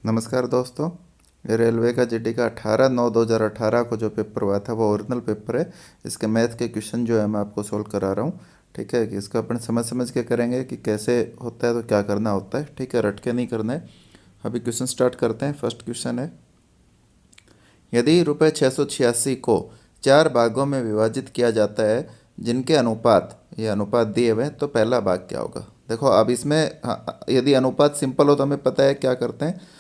नमस्कार दोस्तों। ये रेलवे का जीडी का 18/9/2018 को जो पेपर हुआ था वो ओरिजिनल पेपर है। इसके मैथ के क्वेश्चन जो है मैं आपको सोल्व करा रहा हूँ। ठीक है कि इसको अपन समझ समझ के करेंगे कि कैसे होता है तो क्या करना होता है। ठीक है, रट के नहीं करना है। अभी क्वेश्चन स्टार्ट करते हैं। फर्स्ट क्वेश्चन है, यदि ₹686 को 4 भागों में विभाजित किया जाता है जिनके अनुपात ये अनुपात दिए हुए हैं, तो पहला भाग क्या होगा। देखो अब इसमें यदि अनुपात सिंपल हो तो हमें पता है क्या करते हैं।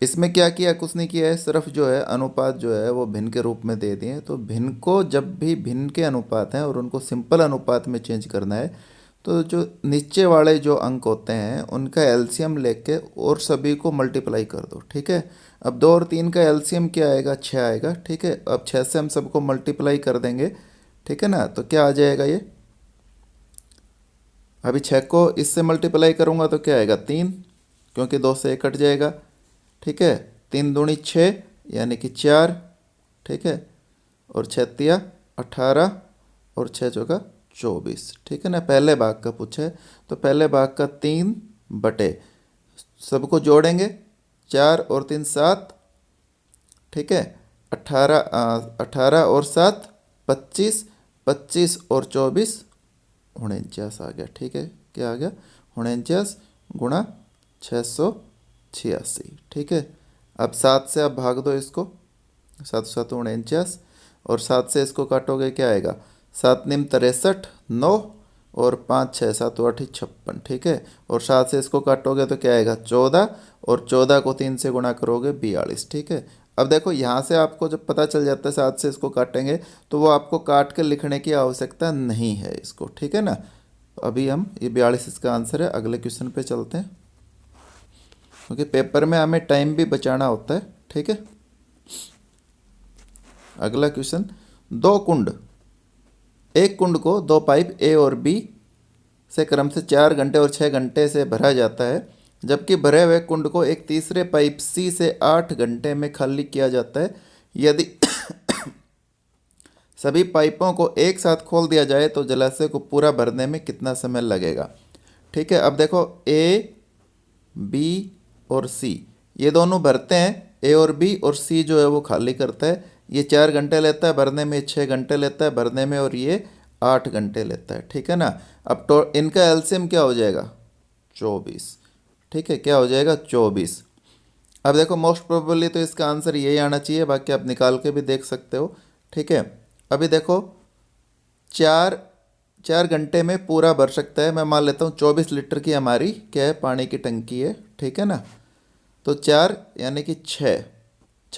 इसमें क्या किया, कुछ नहीं किया है, सिर्फ जो है अनुपात जो है वो भिन्न के रूप में दे दिए। तो भिन्न को जब भी भिन्न के अनुपात हैं और उनको सिंपल अनुपात में चेंज करना है, तो जो नीचे वाले जो अंक होते हैं उनका एलसीएम लेके और सभी को मल्टीप्लाई कर दो। ठीक है, अब 2 और 3 का एलसीएम क्या आएगा, 6 आएगा। ठीक है, अब 6 से हम सबको मल्टीप्लाई कर देंगे। ठीक है ना, तो क्या आ जाएगा ये, अभी 6 को इससे मल्टीप्लाई करूँगा तो क्या आएगा 3, क्योंकि 2 से 1 कट जाएगा। ठीक है, 3 दूनी 6 यानी कि 4। ठीक है, और 6 तिया 18 और 6 चौका 24। ठीक है ना, पहले भाग का पूछा है तो पहले भाग का 3 बटे सबको जोड़ेंगे, 4 और 3 7। ठीक है, 18 और 7 25, 25 और 24 49 आ गया। ठीक है, क्या आ गया 49 गुणा 686। ठीक है, अब 7 से आप भाग दो इसको, 7 7 49 और 7 से इसको काटोगे क्या आएगा, 7 निम 63 9 और 5 6 7 8 56। ठीक है, और 7 से इसको काटोगे तो क्या आएगा 14 और 14 को 3 से गुणा करोगे 42। ठीक है, अब देखो यहाँ से आपको जब पता चल जाता है 7 से इसको काटेंगे तो वो आपको काट के लिखने की आवश्यकता नहीं है इसको। ठीक है ना, तो अभी हम ये 42 इसका आंसर है। अगले क्वेश्चन पे चलते हैं, क्योंकि पेपर में हमें टाइम भी बचाना होता है। ठीक है, अगला क्वेश्चन, 2 कुंड, एक कुंड को 2 पाइप ए और बी से क्रम से 4 घंटे और 6 घंटे से भरा जाता है, जबकि भरे हुए कुंड को एक तीसरे पाइप सी से 8 घंटे में खाली किया जाता है। यदि सभी पाइपों को एक साथ खोल दिया जाए तो जलाशय को पूरा भरने में कितना समय लगेगा। ठीक है, अब देखो ए बी और सी ये दोनों भरते हैं, ए और बी, और सी जो है वो खाली करता है। ये 4 घंटे लेता है भरने में, 6 घंटे लेता है भरने में, और ये 8 घंटे लेता है। ठीक है ना, अब तो इनका एलसीएम क्या हो जाएगा 24। ठीक है, क्या हो जाएगा 24। अब देखो मोस्ट प्रोबेबली तो इसका आंसर यही आना चाहिए, बाकी आप निकाल के भी देख सकते हो। ठीक है, अभी देखो 4 4 घंटे में पूरा भर सकता है। मैं मान लेता हूँ 24 लीटर की हमारी क्या है, पानी की टंकी है। ठीक है ना, तो 4 यानी कि 6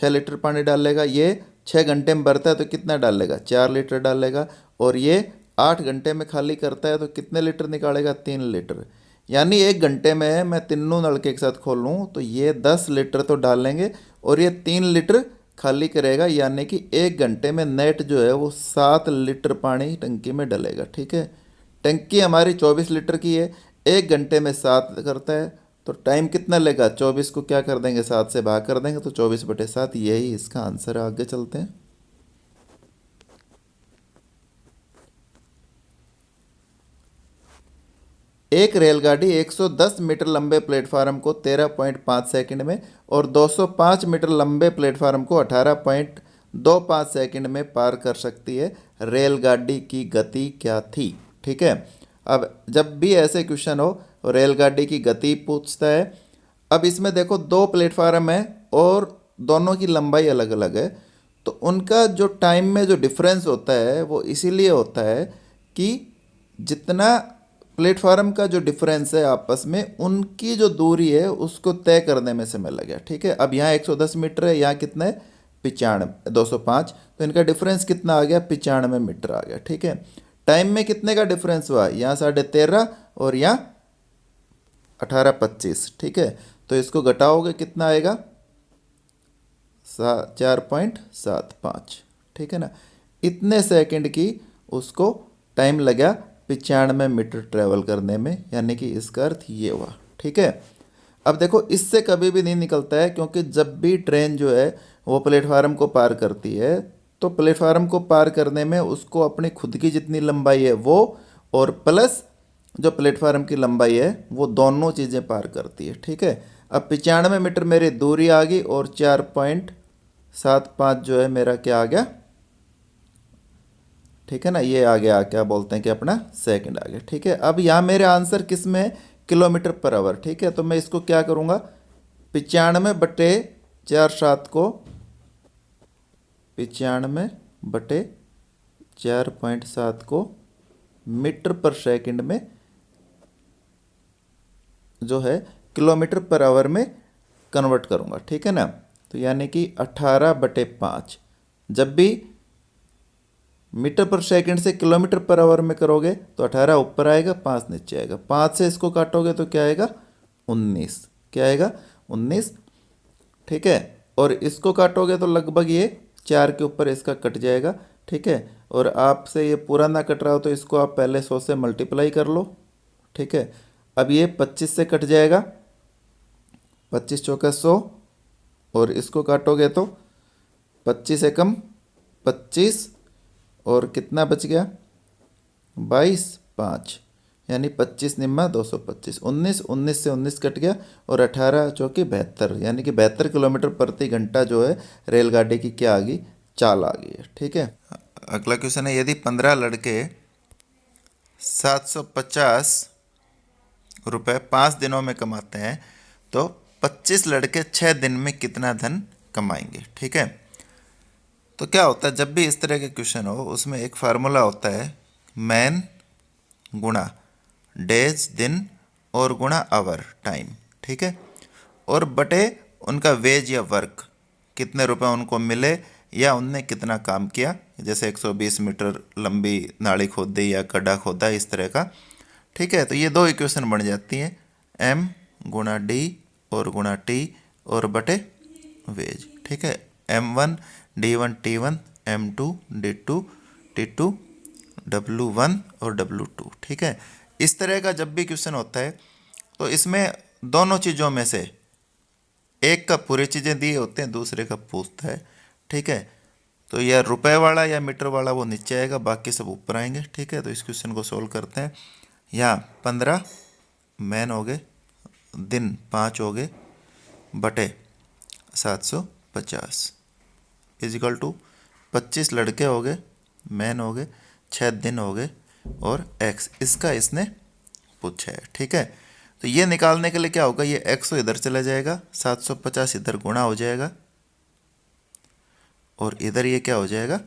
लीटर पानी डालेगा। ये 6 घंटे में भरता है तो कितना डालेगा 4 लीटर डालेगा, और ये 8 घंटे में खाली करता है तो कितने लीटर निकालेगा 3 लीटर। यानी 1 घंटे में मैं तीनों नलके एक साथ खोल लूँ तो ये 10 लीटर तो डालेंगे और ये 3 लीटर खाली करेगा, यानी कि 1 घंटे में नेट जो है वो 7 लीटर पानी टंकी में डलेगा। ठीक है, टंकी हमारी 24 लीटर की है, 1 घंटे में 7 करता है, तो टाइम कितना लेगा 24 को क्या कर देंगे 7 से भाग कर देंगे तो 24/7 यही इसका आंसर है। आगे चलते हैं, एक रेलगाड़ी 110 मीटर लंबे प्लेटफार्म को 13.5 सेकंड में और 205 मीटर लंबे प्लेटफार्म को 18.25 सेकंड में पार कर सकती है। रेलगाड़ी की गति क्या थी। ठीक है, अब जब भी ऐसे क्वेश्चन हो रेलगाड़ी की गति पूछता है। अब इसमें देखो 2 प्लेटफार्म है और दोनों की लंबाई अलग अलग है, तो उनका जो टाइम में जो डिफरेंस होता है वो इसीलिए होता है कि जितना प्लेटफार्म का जो डिफरेंस है आपस में, उनकी जो दूरी है उसको तय करने में समय लगे। ठीक है, अब यहाँ 110 मीटर है, यहाँ कितना है 95 205, तो इनका डिफरेंस कितना आ गया 95 मीटर आ गया। ठीक है, टाइम में कितने का डिफरेंस हुआ, यहाँ 13.5 और यहाँ 18.25। ठीक है, तो इसको घटाओगे कितना आएगा 4.75। ठीक है ना, इतने सेकंड की उसको टाइम लगा 95 मीटर ट्रेवल करने में, यानी कि इसका अर्थ ये हुआ। ठीक है, अब देखो इससे कभी भी नहीं निकलता है, क्योंकि जब भी ट्रेन जो है वो प्लेटफार्म को पार करती है तो प्लेटफार्म को पार करने में उसको अपनी खुद की जितनी लंबाई है वो और प्लस जो प्लेटफार्म की लंबाई है वो दोनों चीज़ें पार करती है। ठीक है, अब 95 मीटर मेरी दूरी आ गई और 4.75 जो है मेरा क्या आ गया, ठीक है ना, ये आ गया, क्या बोलते हैं कि अपना सेकंड आ गया। ठीक है, अब यहाँ मेरे आंसर किस में है, किलोमीटर पर आवर। ठीक है, तो मैं इसको क्या करूँगा, 95/4 को 95/4.7 को मीटर पर सेकंड में जो है किलोमीटर पर आवर में कन्वर्ट करूँगा। ठीक है ना, तो यानी कि 18/5। जब भी मीटर पर सेकंड से किलोमीटर पर आवर में करोगे तो 18 ऊपर आएगा, 5 नीचे आएगा, 5 से इसको काटोगे तो क्या आएगा, 19। क्या आएगा, 19। ठीक है, और इसको काटोगे तो लगभग ये 4 के ऊपर इसका कट जाएगा। ठीक है, और आपसे ये पूरा ना कट रहा हो तो इसको आप पहले 100 से मल्टीप्लाई कर लो। ठीक है, अब ये 25 से कट जाएगा, 25 चौका 100, और इसको काटोगे तो 25 एकम 25, और कितना बच गया, 22, 5, यानी 25 निम्मा 225, 19, 19 से 19 कट गया, और 18 चौकी 72, यानी कि 72 किलोमीटर प्रति घंटा जो है रेलगाड़ी की क्या आ गई, चाल आ गई है। ठीक है, अगला क्वेश्चन है, यदि 15 लड़के 750 रुपये 5 दिनों में कमाते हैं तो 25 लड़के 6 दिन में कितना धन कमाएंगे। ठीक है, तो क्या होता है, जब भी इस तरह के क्वेश्चन हो उसमें एक फार्मूला होता है, मैन गुणा डेज दिन और गुणा आवर टाइम। ठीक है, और बटे उनका वेज या वर्क, कितने रुपए उनको मिले या उनने कितना काम किया, जैसे 120 मीटर लंबी नाली खोद दी या गड्ढा खोदा, इस तरह का। ठीक है, तो ये दो इक्वेशन बन जाती हैं, एम गुणा डी और गुणा टी और बटे वेज। ठीक है, M1 D1 T1, M2 D2 T2, W1 और W2। ठीक है, इस तरह का जब भी क्वेश्चन होता है तो इसमें दोनों चीज़ों में से एक का पूरी चीज़ें दिए होते हैं, दूसरे का पूछता है। ठीक है, तो या रुपए वाला या मीटर वाला वो नीचे आएगा, बाकी सब ऊपर आएंगे। ठीक है, तो इस क्वेश्चन को सोल्व करते हैं। यहाँ 15 मैन हो गए, दिन 5 हो गए, बटे 750 इजिकल टू 25 लड़के हो गए, मैन हो गए, 6 दिन हो गए, और x इसका इसने पूछा है। ठीक है, तो ये निकालने के लिए क्या होगा, ये x इधर चला जाएगा, 750 इधर गुणा हो जाएगा, और इधर ये क्या हो जाएगा,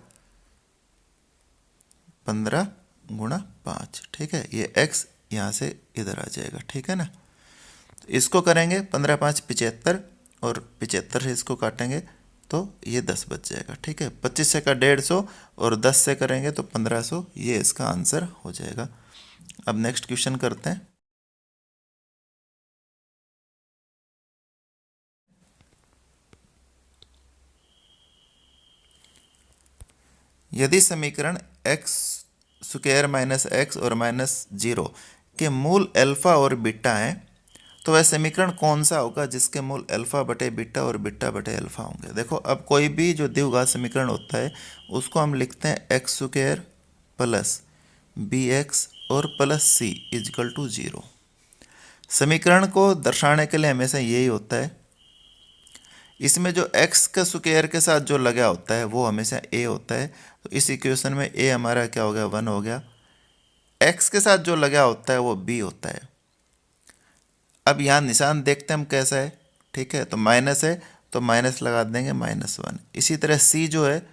15 गुणा 5। ठीक है, ये x यहाँ से इधर आ जाएगा। ठीक है ना, तो इसको करेंगे 15 5 75, और 75 से इसको काटेंगे तो ये 10 बच जाएगा। ठीक है, 25 से का 150 और 10 से करेंगे तो 1500, ये इसका आंसर हो जाएगा। अब नेक्स्ट क्वेश्चन करते हैं। यदि समीकरण x स्क्वायर माइनस एक्स और माइनस 0 के मूल अल्फा और बीटा हैं तो वह समीकरण कौन सा होगा जिसके मूल अल्फा बटे बीटा और बीटा बटे अल्फा होंगे। देखो, अब कोई भी जो द्विघात समीकरण होता है उसको हम लिखते हैं X square plus B X और प्लस सी इजकल टू 0। समीकरण को दर्शाने के लिए हमेशा यही होता है, इसमें जो x का स्क्वायर के साथ जो लगा होता है वो हमेशा a होता है, तो इस इक्वेशन में a हमारा क्या हो गया, 1 हो गया। x के साथ जो लगा होता है वो b होता है। अब यहाँ निशान देखते हैं हम कैसा है। ठीक है, तो माइनस है तो माइनस लगा देंगे, -1। इसी तरह c जो है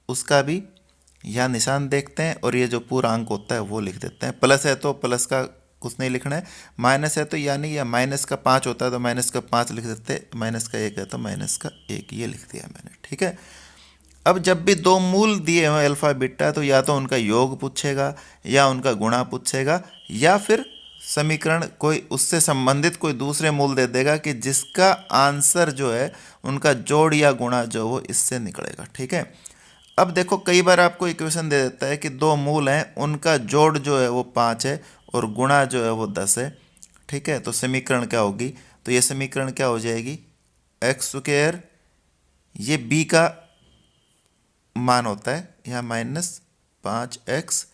उसका भी यहाँ निशान देखते हैं, और ये जो पूरा अंक होता है वो लिख देते हैं। प्लस है तो प्लस का कुछ नहीं लिखना है, माइनस है तो यानी या माइनस का 5 होता है तो माइनस का 5 लिख देते हैं, माइनस का 1 है तो माइनस का 1, ये लिख दिया मैंने। ठीक है, अब जब भी दो मूल दिए हुए अल्फा बीटा तो या तो उनका योग पूछेगा या उनका गुणा पूछेगा, या फिर समीकरण कोई उससे संबंधित कोई दूसरे मूल दे देगा कि जिसका आंसर जो है उनका जोड़ या गुणा जो वो इससे निकलेगा। ठीक है, अब देखो कई बार आपको इक्वेशन दे देता है कि दो मूल हैं, उनका जोड़ जो है वो 5 है और गुणा जो है वो 10 है। ठीक है, तो समीकरण क्या होगी, तो ये समीकरण क्या हो जाएगी, एक्स स्क्वायर, ये b का मान होता है यहाँ -5x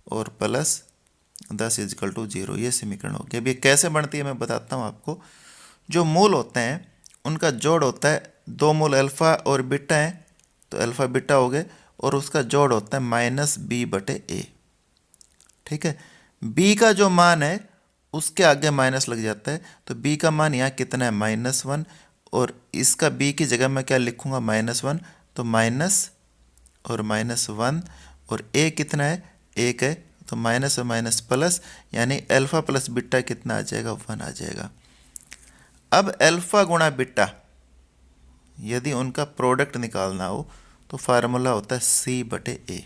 और प्लस 10 इजकल टू 0, ये समीकरण होगी। अब ये कैसे बनती है मैं बताता हूँ आपको। जो मूल होते हैं उनका जोड़ होता है, दो मूल अल्फ़ा और बीटा हैं तो अल्फ़ा बीटा हो गए, और उसका जोड़ होता है -b/a। ठीक है, b का जो मान है उसके आगे माइनस लग जाता है, तो b का मान यहाँ कितना है -1, और इसका b की जगह मैं क्या लिखूँगा -1, तो माइनस और -1, और a कितना है 1 है, तो माइनस और माइनस प्लस, यानी अल्फ़ा प्लस बीटा कितना आ जाएगा 1 आ जाएगा। अब अल्फ़ा गुणा बीटा यदि उनका प्रोडक्ट निकालना हो तो फार्मूला होता है c/a।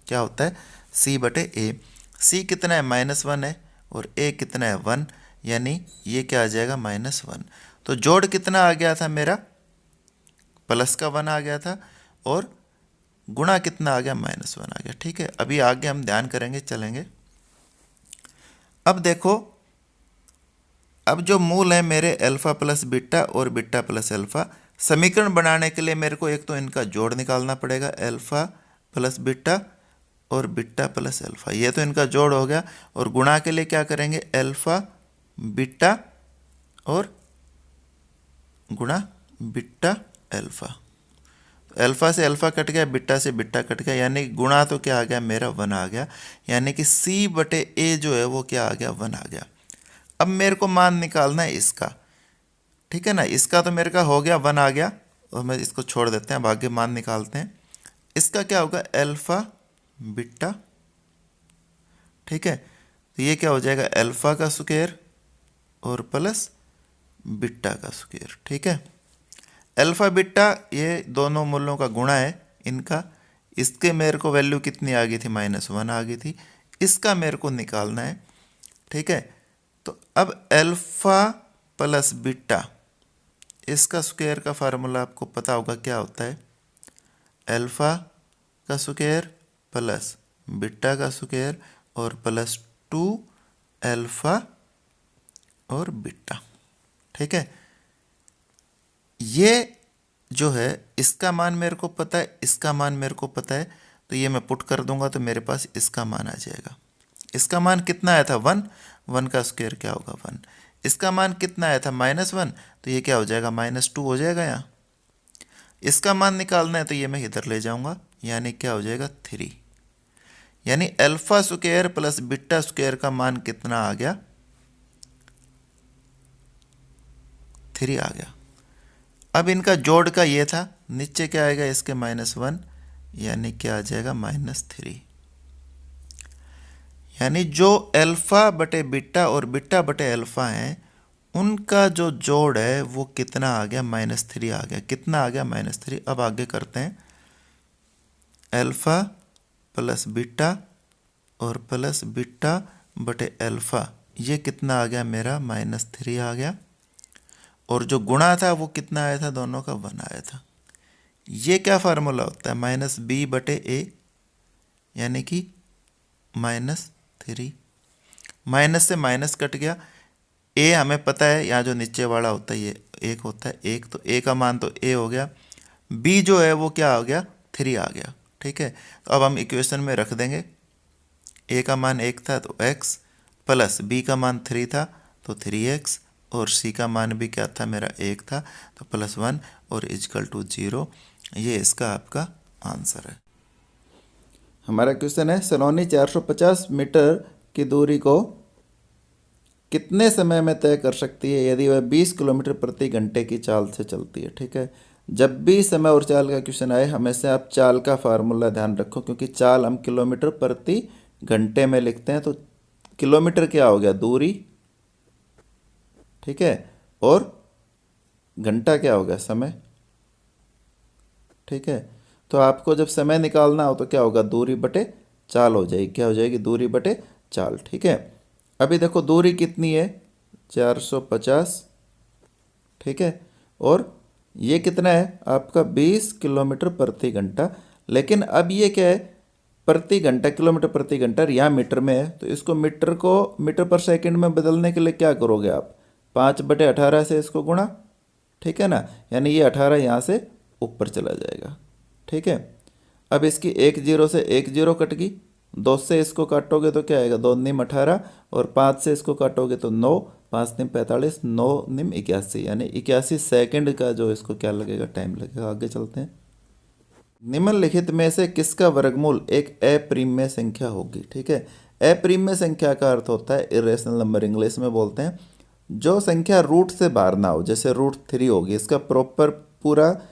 क्या होता है c/a। c कितना है -1 है और a कितना है 1, यानी ये क्या आ जाएगा -1। तो जोड़ कितना आ गया था मेरा, प्लस का 1 आ गया था, और गुणा कितना आ गया -1 आ गया। ठीक है, अभी आगे हम ध्यान करेंगे चलेंगे। अब देखो, अब जो मूल है मेरे अल्फ़ा प्लस बीटा और बीटा प्लस अल्फ़ा, समीकरण बनाने के लिए मेरे को एक तो इनका जोड़ निकालना पड़ेगा, अल्फ़ा प्लस बीटा और बीटा प्लस अल्फ़ा, ये तो इनका जोड़ हो गया। और गुणा के लिए क्या करेंगे, अल्फ़ा बीटा और गुणा बीटा अल्फ़ा। अल्फ़ा से अल्फ़ा कट गया, बीटा से बीटा कट गया, यानी गुणा तो क्या आ गया मेरा 1 आ गया, यानी कि c/a जो है वो क्या आ गया 1 आ गया। अब मेरे को मान निकालना है इसका। ठीक है ना, इसका तो मेरे का हो गया 1 आ गया, और मैं इसको छोड़ देते हैं, आगे मान निकालते हैं। इसका क्या होगा अल्फ़ा बीटा। ठीक है, तो ये क्या हो जाएगा अल्फ़ा का स्क्वायर और प्लस बीटा का स्क्वायर। ठीक है, अल्फ़ा बीटा ये दोनों मूलों का गुणा है इनका। इसके मेरे को वैल्यू कितनी आ गई थी -1 आ गई थी, इसका मेरे को निकालना है। ठीक है, तो अब अल्फ़ा प्लस बीटा इसका स्क्वायर का फार्मूला आपको पता होगा क्या होता है, अल्फ़ा का स्क्वायर प्लस बीटा का स्क्वायर और प्लस 2 अल्फ़ा और बीटा। ठीक है, ये जो है इसका मान मेरे को पता है, इसका मान मेरे को पता है, तो ये मैं पुट कर दूंगा तो मेरे पास इसका मान आ जाएगा। इसका मान कितना आया था 1, 1 का स्क्वायर क्या होगा 1। इसका मान कितना आया था -1, तो ये क्या हो जाएगा -2 हो जाएगा यहाँ। इसका मान निकालना है तो ये मैं इधर ले जाऊंगा, यानी क्या हो जाएगा 3, यानी alpha square plus beta square का मान कितना आ गया 3 आ गया। अब इनका जोड़ का ये था, नीचे क्या आएगा इसके -1, यानी क्या आ जाएगा -3, यानी जो अल्फ़ा बटे बीटा और बीटा बटे अल्फ़ा हैं उनका जो जोड़ है वो कितना आ गया -3 आ गया। कितना आ गया -3। अब आगे करते हैं, अल्फ़ा प्लस बीटा और प्लस बीटा बटे अल्फ़ा, ये कितना आ गया मेरा -3 आ गया, और जो गुणा था वो कितना आया था दोनों का 1 आया था। ये क्या फार्मूला होता है -b/a, यानी कि -3, माइनस से माइनस कट गया। a हमें पता है यहाँ जो नीचे वाला होता है ये 1 होता है, 1, तो a का मान तो a हो गया, b जो है वो क्या हो गया 3 आ गया। ठीक है, तो अब हम इक्वेशन में रख देंगे, a का मान 1 था तो x प्लस b का मान 3 था तो 3x, और c का मान भी क्या था मेरा 1 था तो +1 और =0। ये इसका आपका आंसर है। हमारा क्वेश्चन है सलोनी 450 मीटर की दूरी को कितने समय में तय कर सकती है यदि वह 20 किलोमीटर प्रति घंटे की चाल से चलती है। ठीक है, जब भी समय और चाल का क्वेश्चन आए हमेशा आप चाल का फार्मूला ध्यान रखो, क्योंकि चाल हम किलोमीटर प्रति घंटे में लिखते हैं, तो किलोमीटर क्या हो गया दूरी, ठीक है, और घंटा क्या हो गया समय। ठीक है, तो आपको जब समय निकालना हो तो क्या होगा दूरी बटे चाल हो जाएगी, क्या हो जाएगी दूरी बटे चाल। ठीक है, अभी देखो दूरी कितनी है 450, ठीक है, और ये कितना है आपका 20 किलोमीटर प्रति घंटा। लेकिन अब ये क्या है प्रति घंटा, किलोमीटर प्रति घंटा, यहाँ मीटर में है, तो इसको मीटर को मीटर पर सेकंड में बदलने के लिए क्या करोगे आप 5/18 से इसको गुणा। ठीक है ना, यानी ये 18 यहाँ से ऊपर चला जाएगा। ठीक है, अब इसकी 1 0 से 1 0 कट गई, 2 से इसको काटोगे तो क्या आएगा 2 9 18, और 5 से इसको काटोगे तो 9, 5 निम 45, 9 निम 81, यानी 81 सेकंड का जो इसको क्या लगेगा, टाइम लगेगा। आगे चलते हैं। निम्नलिखित में से किसका वर्गमूल एक अप्रिमेय संख्या होगी। ठीक है, अप्रिमेय संख्या का अर्थ होता है इरेशनल नंबर, इंग्लिश में बोलते हैं। जो संख्या रूट से बाहर ना हो, जैसे √3 होगी, इसका प्रॉपर पूरा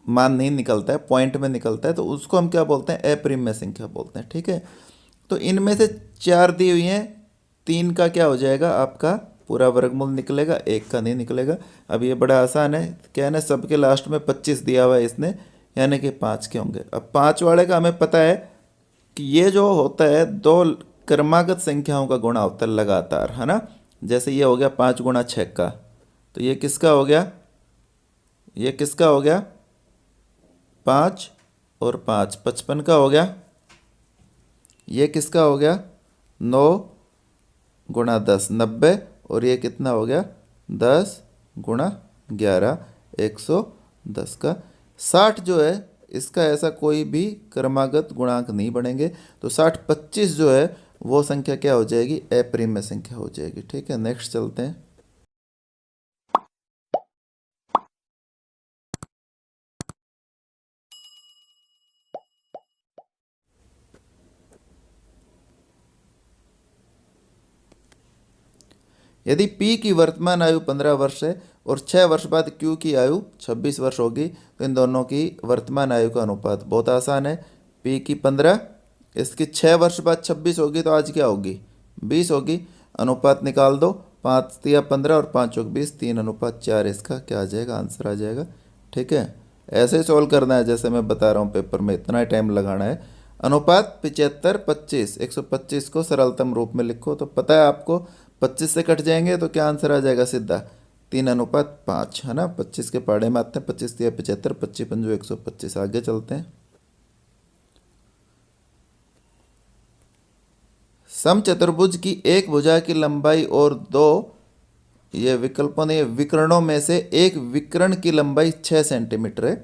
मान नहीं निकलता है, पॉइंट में निकलता है, तो उसको हम क्या बोलते हैं, अप्रिमेय संख्या बोलते हैं। ठीक है, तो इनमें से 4 दी हुई हैं, 3 का क्या हो जाएगा, आपका पूरा वर्गमूल निकलेगा, 1 का नहीं निकलेगा। अब ये बड़ा आसान है, क्या है ना, सबके लास्ट में 25 दिया हुआ है इसने, यानी कि 5 के होंगे। अब 5 वाले का हमें पता है कि ये जो होता है 2 क्रमागत संख्याओं का गुणा होता है लगातार, है ना। जैसे ये हो गया 5 गुणा 6 का, तो ये किसका हो गया, ये किसका हो गया, 5 और 5 55 का हो गया। ये किसका हो गया, 9 गुणा 10 90, और ये कितना हो गया, 10 गुणा 11 110 का। 60 जो है इसका ऐसा कोई भी क्रमागत गुणांक नहीं बनेंगे, तो 60 25 जो है वो संख्या क्या हो जाएगी, अप्रिमेय संख्या हो जाएगी। ठीक है, नेक्स्ट चलते हैं। यदि P की वर्तमान आयु 15 वर्ष है और 6 वर्ष बाद Q की आयु 26 वर्ष होगी, तो इन दोनों की वर्तमान आयु का अनुपात बहुत आसान है। P की 15, इसकी 6 वर्ष बाद 26 होगी, तो आज क्या होगी, 20 होगी। अनुपात निकाल दो, 5 तिया 15 और 5 चौक 20, 3:4, इसका क्या आ जाएगा, आंसर आ जाएगा। ठीक है, ऐसे ही सॉल्व करना है जैसे मैं बता रहा हूँ, पेपर में इतना ही टाइम लगाना है। अनुपात 75 25, 125 को सरलतम रूप में लिखो, तो पता है आपको 25 से कट जाएंगे तो क्या आंसर आ जाएगा, सीधा 3:5, है ना। 25 के पाड़े में आते हैं, 25 तिया 75, 25 पंजो 125। आगे चलते हैं। समचतुर्भुज की एक भुजा की लंबाई और 2 ये विकल्पों ने विकर्णों में से एक विकर्ण की लंबाई 6 सेंटीमीटर है।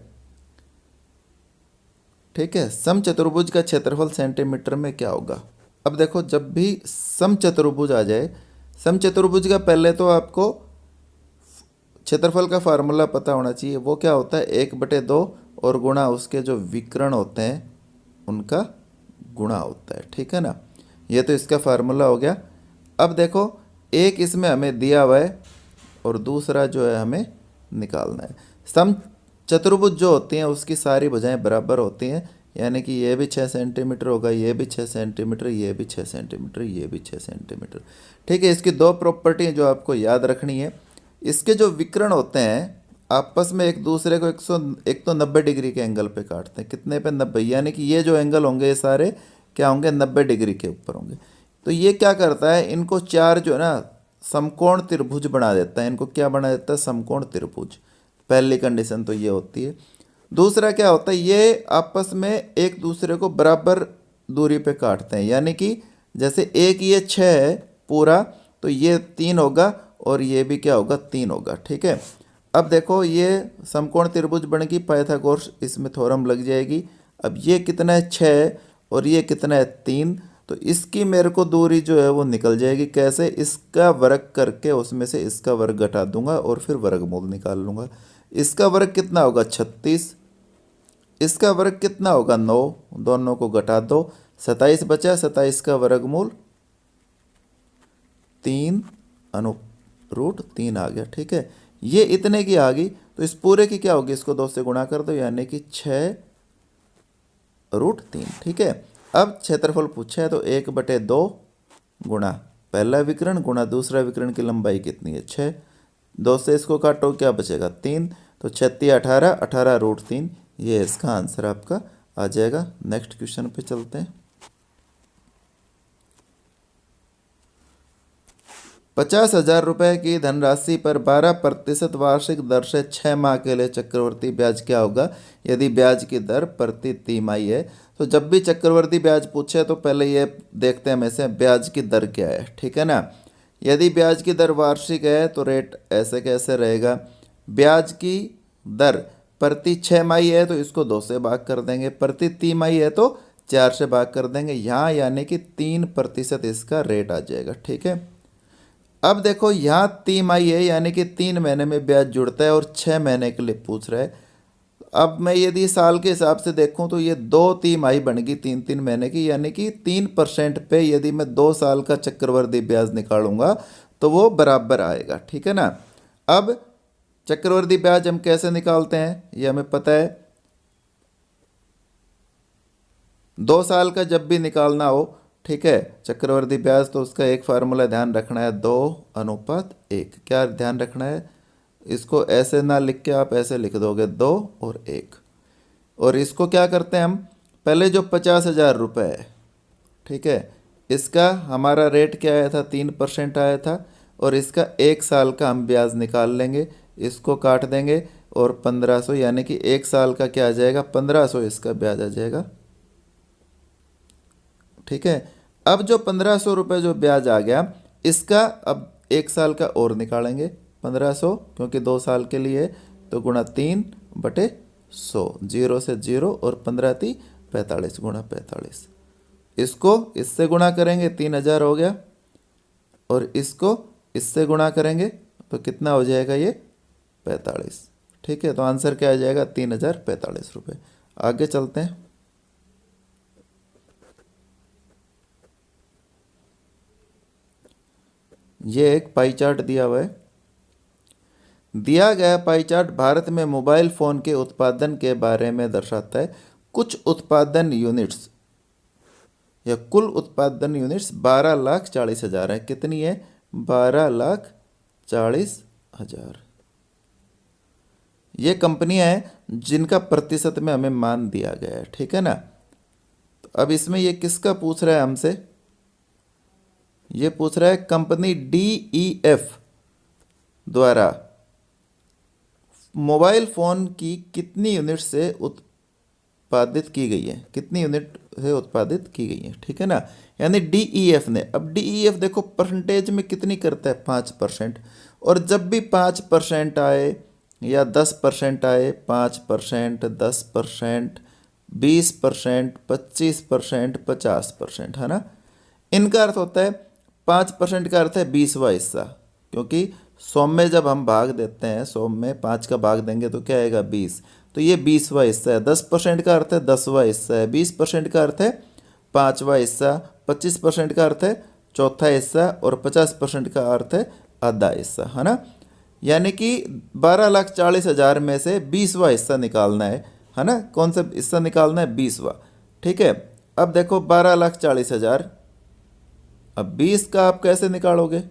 ठीक है, समचतुर्भुज का क्षेत्रफल सेंटीमीटर में क्या होगा। अब देखो, जब भी समचतुर्भुज आ जाए, समचतुर्भुज का पहले तो आपको क्षेत्रफल का फार्मूला पता होना चाहिए। वो क्या होता है, 1/2 और गुणा उसके जो विकर्ण होते हैं उनका गुणा होता है। ठीक है ना, ये तो इसका फार्मूला हो गया। अब देखो, एक इसमें हमें दिया हुआ है और दूसरा जो है हमें निकालना है। सम चतुर्भुज जो होती हैं उसकी सारी भुजाएं बराबर होती हैं, यानी कि ये भी 6 सेंटीमीटर होगा, ये भी 6 सेंटीमीटर, ये भी 6 सेंटीमीटर, ये भी 6 सेंटीमीटर। ठीक है, इसकी 2 प्रॉपर्टी जो आपको याद रखनी है। इसके जो विकर्ण होते हैं आपस में एक दूसरे को 190 डिग्री के एंगल पे काटते हैं। कितने पे, 90, यानी कि ये जो एंगल होंगे ये सारे क्या होंगे, 90 डिग्री के ऊपर होंगे। तो ये क्या करता है, इनको 4 जो है ना समकोण त्रिभुज बना देता है। इनको क्या बना देता है, समकोण त्रिभुज। पहली कंडीशन तो ये होती है। दूसरा क्या होता है, ये आपस में एक दूसरे को बराबर दूरी पे काटते हैं, यानी कि जैसे एक ये 6 है पूरा, तो ये 3 होगा और ये भी क्या होगा, 3 होगा। ठीक है, अब देखो ये समकोण त्रिभुज बन गई, पाइथागोरस इसमें थ्योरम लग जाएगी। अब ये कितना है, 6, और ये कितना है, 3, तो इसकी मेरे को दूरी जो है वो निकल जाएगी। कैसे, इसका वर्ग करके उसमें से इसका वर्ग घटा दूंगा और फिर वर्गमूल निकाल लूँगा। इसका वर्ग कितना होगा, 36, इसका वर्ग कितना होगा, 9, दोनों को घटा दो, 27 बचा, 27 का वर्गमूल 3/√3 आ गया। ठीक है, ये इतने की आ गई, तो इस पूरे की क्या होगी, इसको 2 से गुणा कर दो, यानी कि 6√3। ठीक है, अब क्षेत्रफल पूछा है तो 1/2 गुणा पहला विकर्ण गुणा दूसरा विकर्ण की लंबाई कितनी है, 6, 2 से इसको काटो क्या बचेगा, 3, तो 36 18, 18√3, ये इसका आंसर आपका आ जाएगा। नेक्स्ट क्वेश्चन पे चलते हैं। 50,000 रुपये की धनराशि पर 12% वार्षिक दर से 6 माह के लिए चक्रवर्ती ब्याज क्या होगा, यदि ब्याज की दर प्रति तिमाही है। तो जब भी चक्रवर्ती ब्याज पूछे तो पहले ये देखते हैं हमेशा ब्याज की दर क्या है। ठीक है ना, यदि ब्याज की दर वार्षिक है तो रेट ऐसे कैसे रहेगा, ब्याज की दर प्रति 6 माही है तो इसको 2 से भाग कर देंगे, प्रति तिमाही है तो 4 से भाग कर देंगे यहाँ, यानी कि 3% इसका रेट आ जाएगा। ठीक है, अब देखो यहाँ तिमाही है, यानी कि 3 महीने में ब्याज जुड़ता है और 6 महीने के लिए पूछ रहा है। अब मैं यदि साल के हिसाब से देखूं तो ये 2 तिमाही बनेगी 3 3 महीने की, यानी कि 3% पे यदि मैं 2 साल का चक्रवृद्धि ब्याज निकालूंगा तो वो बराबर आएगा। ठीक है ना। अब चक्रवृद्धि ब्याज हम कैसे निकालते हैं ये हमें पता है। 2 साल का जब भी निकालना हो, ठीक है, चक्रवृद्धि ब्याज, तो उसका एक फार्मूला ध्यान रखना है, 2:1। क्या ध्यान रखना है, इसको ऐसे ना लिख के आप ऐसे लिख दोगे 2 और 1। और इसको क्या करते हैं हम, पहले जो 50,000 रुपये है, ठीक है, इसका हमारा रेट क्या आया था, 3% आया था, और इसका 1 साल का हम ब्याज निकाल लेंगे, इसको काट देंगे और 1500, यानी कि 1 साल का क्या आ जाएगा, 1500 इसका ब्याज आ जाएगा। ठीक है। अब जो 1500 रुपये जो ब्याज आ गया, इसका अब 1 साल का और निकालेंगे 1500, क्योंकि 2 साल के लिए, तो गुणा 3/100, 0 से 0 और 15×3 = 45, गुणा 45। इसको इससे गुणा करेंगे 3000 हो गया, और इसको इससे गुणा करेंगे तो कितना हो जाएगा, ये 45। ठीक है, तो आंसर क्या आ जाएगा, 3045 रुपये। आगे चलते हैं। ये एक पाई चार्ट दिया हुआ है। दिया गया पाई चार्ट भारत में मोबाइल फ़ोन के उत्पादन के बारे में दर्शाता है। कुछ उत्पादन यूनिट्स या कुल उत्पादन यूनिट्स 12,40,000 है। कितनी है, 12,40,000। ये कंपनियां हैं जिनका प्रतिशत में हमें मान दिया गया है। ठीक है ना। तो अब इसमें ये किसका पूछ रहा है हमसे, ये पूछ रहा है कंपनी DEF द्वारा मोबाइल फ़ोन की कितनी यूनिट से उत्पादित की गई है, कितनी यूनिट से उत्पादित की गई है। ठीक है ना, यानी DEF ने, अब DEF देखो परसेंटेज में कितनी करता है, 5%। और जब भी 5% आए या 10% आए, 5%, 10%, 20%, 25%, 50%, है ना, इनका अर्थ होता है 5% का अर्थ है 20वां हिस्सा, क्योंकि 100 में जब हम भाग देते हैं, 100 में 5 का भाग देंगे तो क्या आएगा, 20, तो ये 20वां हिस्सा है। 10% का अर्थ है 10वां हिस्सा है, 20% का अर्थ है 5वां हिस्सा, 25% का अर्थ है चौथा हिस्सा, और 50% का अर्थ है आधा हिस्सा, है ना। यानी कि 12,40,000 में से 20वां हिस्सा निकालना है ना। कौन सा हिस्सा निकालना है, 20वां। ठीक है। अब देखो 12,40,000, अब 20 का आप कैसे निकालोगे,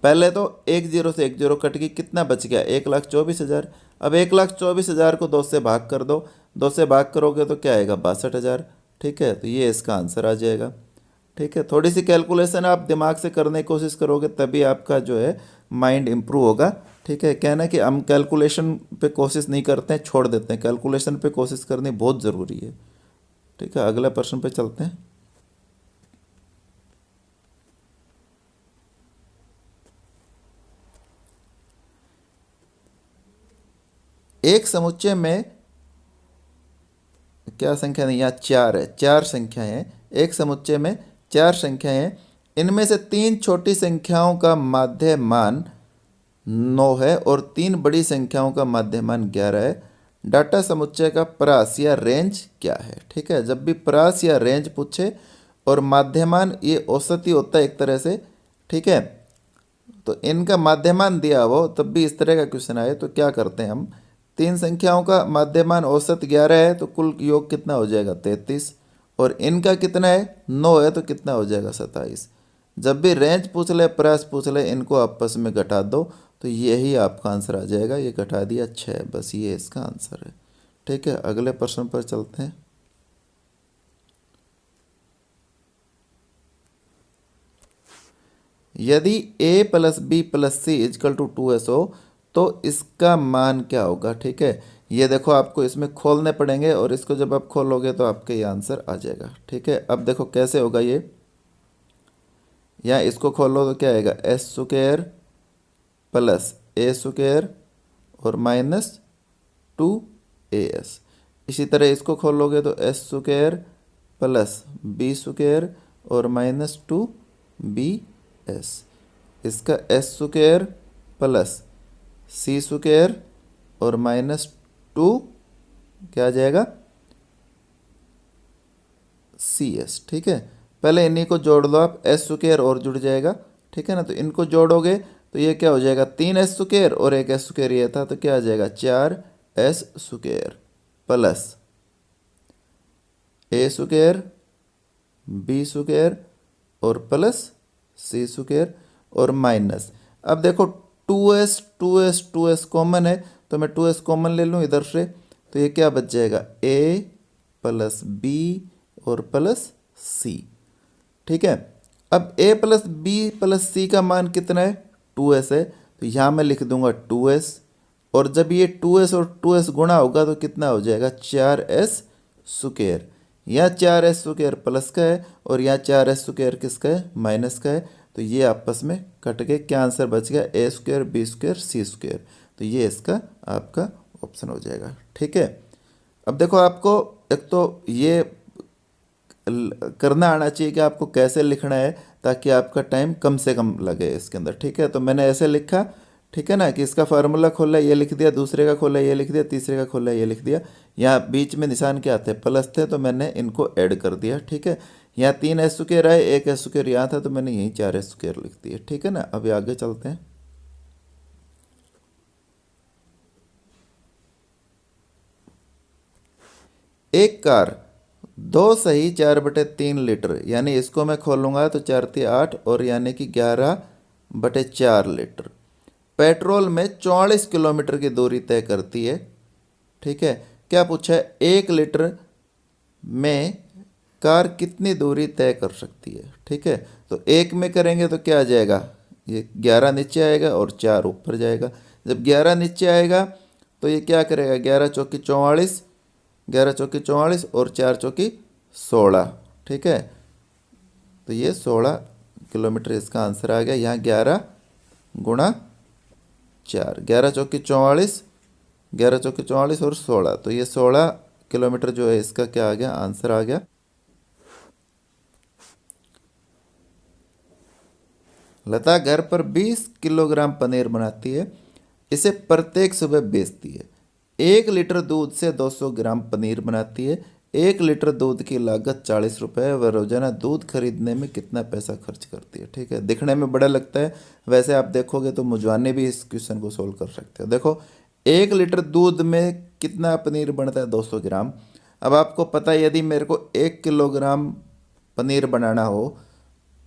पहले तो 1 0 से 1 0 कट गई, कितना बच गया, 1,24,000। अब 1,24,000 को 2 से भाग कर दो, 2 से भाग करोगे तो क्या आएगा, 62,000। ठीक है, तो ये इसका आंसर आ जाएगा। ठीक है, थोड़ी सी कैलकुलेशन आप दिमाग से करने की कोशिश करोगे तभी आपका जो है माइंड इम्प्रूव होगा। ठीक है, कहना कि हम कैलकुलेशन पे कोशिश नहीं करते हैं, छोड़ देते हैं, कैलकुलेशन पे कोशिश करनी बहुत ज़रूरी है। ठीक है, अगला प्रश्न पे चलते हैं। एक समुच्चय में क्या संख्या नहीं, यहाँ 4 है, 4 संख्याएं हैं। एक समुच्चय में 4 संख्याएं हैं, इनमें से 3 छोटी संख्याओं का माध्य मान 9 है और 3 बड़ी संख्याओं का माध्य मान 11 है। डाटा समुच्चय का प्रास या रेंज क्या है। ठीक है, जब भी प्रास या रेंज पूछे और माध्यमान, ये औसत ही होता है एक तरह से। ठीक है, तो इनका माध्यमान दिया हो तब भी इस तरह का क्वेश्चन आए तो क्या करते हैं हम, 3 संख्याओं का माध्यमान औसत 11 है तो कुल योग कितना हो जाएगा, 33, और इनका कितना है, 9 है, तो कितना हो जाएगा, 27। जब भी रेंज पूछ ले, प्रास पूछ ले, इनको आपस में घटा दो तो यही आपका आंसर आ जाएगा। ये घटा दिया 6, बस ये इसका आंसर है। ठीक है, अगले प्रश्न पर चलते हैं। यदि a + b + c = 2s हो तो इसका मान क्या होगा। ठीक है, ये देखो आपको इसमें खोलने पड़ेंगे और इसको जब आप खोलोगे तो आपके ये आंसर आ जाएगा। ठीक है, अब देखो कैसे होगा ये, यहाँ इसको खोलो तो क्या आएगा, s² + a² और -2as। इसी तरह इसको खोलोगे तो s² + b² और -2bs। इसका एस स्क्वायर प्लस सी स्क्वायर और -2 क्या आ जाएगा सी एस। ठीक है, पहले इन्हीं को जोड़ दो आप, एस स्क्वायर और जुड़ जाएगा। ठीक है ना, तो इनको जोड़ोगे तो ये क्या हो जाएगा 3s स्क्वायर और एक एस स्क्वायर ये था, तो क्या आ जाएगा 4s स्क्वायर प्लस ए स्क्वायर बी स्क्वायर और प्लस सी स्क्वायर और माइनस। अब देखो 2s कॉमन है, तो मैं 2s कॉमन ले लूँ इधर से, तो ये क्या बच जाएगा a प्लस बी और प्लस सी। ठीक है, अब a प्लस बी प्लस सी का मान कितना है 2s है, तो यहाँ मैं लिख दूंगा 2s, और जब ये 2s और 2s गुणा होगा तो कितना हो जाएगा 4s स्क्वायर। यहाँ 4s स्क्वायर प्लस का है और यहाँ 4s स्क्वायर किसका है माइनस का है, तो ये आपस में कट के क्या आंसर बच गया a square B square C square, तो ये इसका आपका ऑप्शन हो जाएगा। ठीक है, अब देखो आपको एक तो ये करना आना चाहिए कि आपको कैसे लिखना है ताकि आपका टाइम कम से कम लगे इसके अंदर। ठीक है, तो मैंने ऐसे लिखा, ठीक है ना, कि इसका फार्मूला खोला ये लिख दिया, दूसरे का खोला ये लिख दिया, तीसरे का खोला ये लिख दिया। यहाँ बीच में निशान क्या थे प्लस थे, तो मैंने इनको ऐड कर दिया। ठीक है, यहाँ 3s स्क्वायर आए, एक s स्क्वायर यहाँ था, तो मैंने यहीं 4s स्क्वायर लिख दिया। ठीक है ना, अभी आगे चलते हैं। एक कार 2 सही 4/3 लीटर, यानी इसको मैं खोलूंगा तो 4×3 = 8 और यानी कि 11/4 लीटर पेट्रोल में 44 किलोमीटर की दूरी तय करती है। ठीक है, क्या पूछा है 1 लीटर में कार कितनी दूरी तय कर सकती है। ठीक है, तो एक में करेंगे तो क्या आ जाएगा, ये 11 नीचे आएगा और 4 ऊपर जाएगा। जब 11 नीचे आएगा तो ये क्या करेगा 11×4 = 44, 11×4 = 44 और 4×4 = 16। ठीक है, तो ये 16 किलोमीटर इसका आंसर आ गया। यहाँ 11×4, 11×4 = 44, 11×4 = 44 और 16, तो ये 16 किलोमीटर जो है इसका क्या आ गया आंसर आ गया। लता घर पर 20 किलोग्राम पनीर बनाती है, इसे प्रत्येक सुबह बेचती है। 1 लीटर दूध से 200 ग्राम पनीर बनाती है। 1 लीटर दूध की लागत 40 रुपये, वह रोजाना दूध खरीदने में कितना पैसा खर्च करती है। ठीक है, दिखने में बड़ा लगता है, वैसे आप देखोगे तो मुझवाने भी इस क्वेश्चन को सोल्व कर सकते हो। देखो 1 लीटर दूध में कितना पनीर बनता है 200 ग्राम। अब आपको पता है यदि मेरे को 1 किलोग्राम पनीर बनाना हो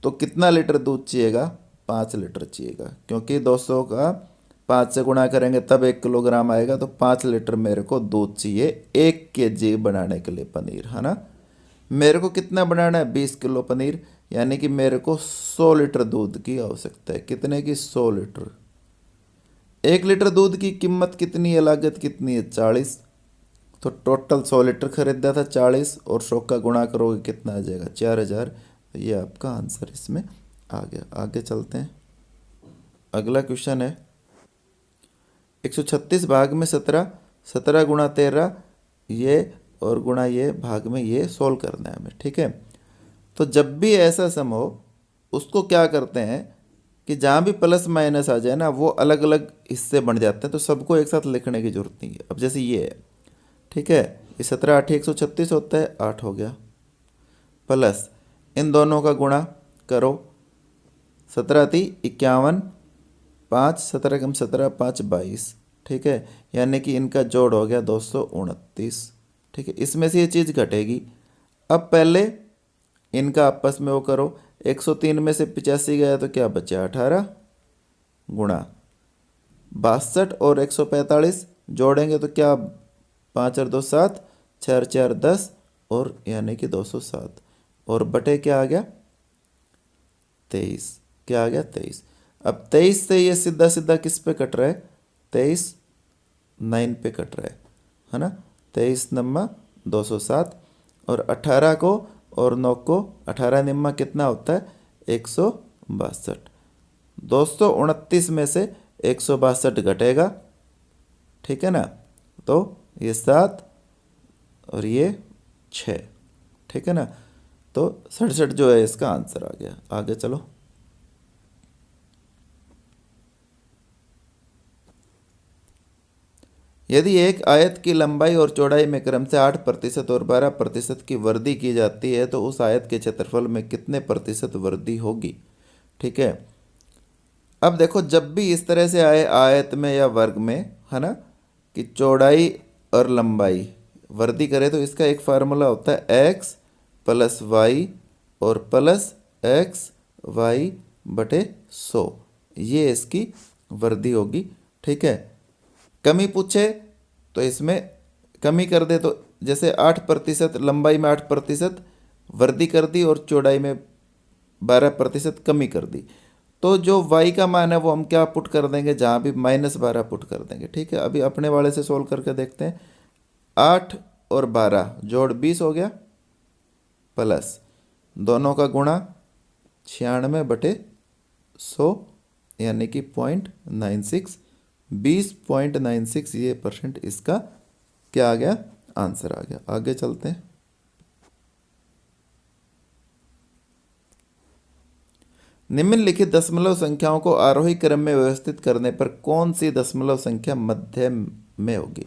तो कितना लीटर दूध चाहिएगा 5 लीटर चाहिएगा, क्योंकि 200 का 5 से गुणा करेंगे तब 1 किलोग्राम आएगा, तो 5 लीटर मेरे को दूध चाहिए 1 kg बनाने के लिए पनीर, है ना। मेरे को कितना बनाना है 20 किलो पनीर, यानी कि मेरे को 100 लीटर दूध की आवश्यकता है। कितने की 100 लीटर। 1 लीटर दूध की कीमत कितनी है, लागत कितनी है 40, तो टोटल 100 लीटर खरीदा था 40 और 100 का गुणा करोगे कितना आ जाएगा 4000, तो ये आपका आंसर इसमें आ गया। आगे चलते हैं, अगला क्वेश्चन है 136 भाग में 17, 17 × 13 ये और गुणा ये भाग में ये सोल्व करना है हमें। ठीक है, तो जब भी ऐसा सम हो उसको क्या करते हैं कि जहाँ भी प्लस माइनस आ जाए ना वो अलग अलग हिस्से बन जाते हैं, तो सबको एक साथ लिखने की जरूरत नहीं है। अब जैसे ये है, ठीक है, ये 17 8 136 होता है, 8 हो गया, प्लस इन दोनों का गुणा करो, 17 × 3 = 51, 5 17 कम 17 5 22। ठीक है, यानी कि इनका जोड़ हो गया 229। ठीक है, इसमें से ये चीज़ घटेगी। अब पहले इनका आपस में वो करो, 103 में से 85 गया तो क्या बचा 18, गुणा 62 और 145 जोड़ेंगे तो क्या 5 और 2 7, 6 और 4 10 और यानी कि 207 और बटे क्या आ गया 23। क्या आ गया 23। अब 23 से ये सीधा सीधा किस पे कट रहा है 23 9 पे कट रहा है ना। 23 नम्मा 207 और 18 को और 9 को 18 निम्मा कितना होता है 162। 229 में से 162 घटेगा, ठीक है ना, तो ये 7 और ये 6, ठीक है ना, तो 67 जो है इसका आंसर आ गया। आगे चलो, यदि एक आयत की लंबाई और चौड़ाई में क्रम से 8% और 12% की वृद्धि की जाती है तो उस आयत के क्षेत्रफल में कितने प्रतिशत वृद्धि होगी। ठीक है, अब देखो जब भी इस तरह से आए आयत में या वर्ग में, है ना, कि चौड़ाई और लंबाई वृद्धि करे तो इसका एक फार्मूला होता है एक्स प्लस वाई और प्लस एक्स वाई बटे 100, ये इसकी वृद्धि होगी। ठीक है, कमी पूछे तो इसमें कमी कर दे, तो जैसे 8% लंबाई में 8% वृद्धि कर दी और चौड़ाई में 12% कमी कर दी, तो जो y का मान है वो हम क्या पुट कर देंगे, जहाँ भी -12 पुट कर देंगे। ठीक है, अभी अपने वाले से सोल्व करके देखते हैं। 8 और 12 जोड़ 20 हो गया, प्लस दोनों का गुणा 96/100 यानी कि 0.96, 20.96 ये % इसका क्या आ गया, आंसर आ गया। आगे चलते हैं। निम्नलिखित दशमलव संख्याओं को आरोही क्रम में व्यवस्थित करने पर कौन सी दशमलव संख्या मध्यम में होगी।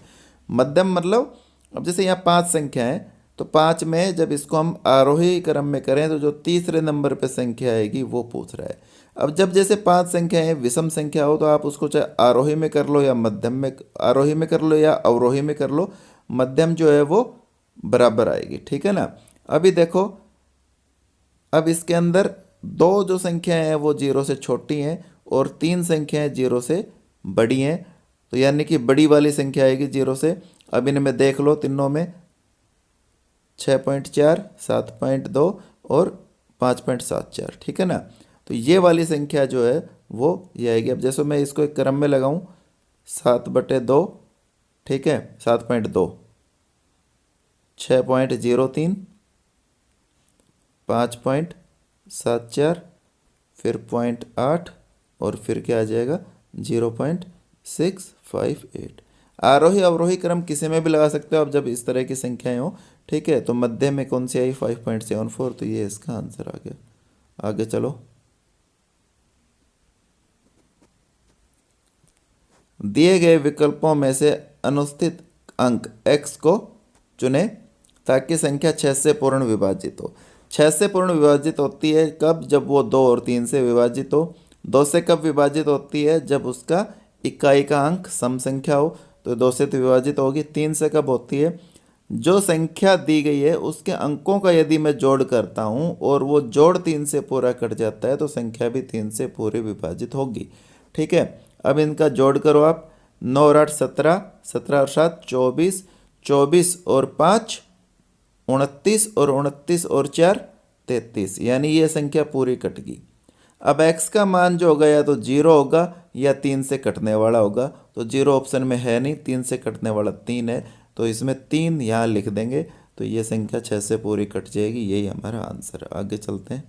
मध्यम मतलब अब जैसे यहाँ 5 संख्या है तो 5 में जब इसको हम आरोही क्रम में करें तो जो तीसरे नंबर पे संख्या आएगी वो पूछ रहा है। अब जब जैसे 5 संख्याएं विषम संख्या हो तो आप उसको चाहे आरोही में कर लो या मध्यम में, आरोही में कर लो या अवरोही में कर लो, मध्यम जो है वो बराबर आएगी। ठीक है ना। अभी देखो, अब इसके अंदर 2 जो संख्याएं हैं वो 0 से छोटी हैं और 3 संख्याएं 0 से बड़ी हैं, तो यानी कि बड़ी वाली संख्या आएगी 0 से। अब इनमें देख लो, तीनों में 6.4, 7.2 और 5.74। ठीक है ना, तो ये वाली संख्या जो है वो ये आएगी। अब जैसे मैं इसको एक क्रम में लगाऊं, 7/2, ठीक है, 7.2, 6.03, 5.74, फिर 0.8 और फिर क्या आ जाएगा 0.658। आरोही अवरोही क्रम किसी में भी लगा सकते हो आप जब इस तरह की संख्याएं हो। ठीक है, तो मध्य में कौन सी आई 5.74, तो ये इसका आंसर आ गया। आगे चलो। दिए गए विकल्पों में से अनुस्थित अंक x को चुने ताकि संख्या 6 से पूर्ण विभाजित हो। 6 से पूर्ण विभाजित होती है कब, जब वो 2 और 3 से विभाजित हो। 2 से कब विभाजित होती है, जब उसका इकाई का अंक सम संख्या हो, तो 2 से तो विभाजित होगी। 3 से कब होती है, जो संख्या दी गई है उसके अंकों का यदि मैं जोड़ करता हूँ और वो जोड़ 3 से पूरा कट जाता है तो संख्या भी 3 से पूरी विभाजित होगी। ठीक है, अब इनका जोड़ करो आप, 9 और 8 17, 17 और 7 24, 24 और 5 29 और 29 और 4 33, यानी ये संख्या पूरी कट गई। अब x का मान जो होगा या तो 0 होगा या 3 से कटने वाला होगा, तो 0 ऑप्शन में है नहीं, 3 से कटने वाला 3 है, तो इसमें 3 यहाँ लिख देंगे, तो ये संख्या 6 से पूरी कट जाएगी। यही हमारा आंसर है। आगे चलते हैं।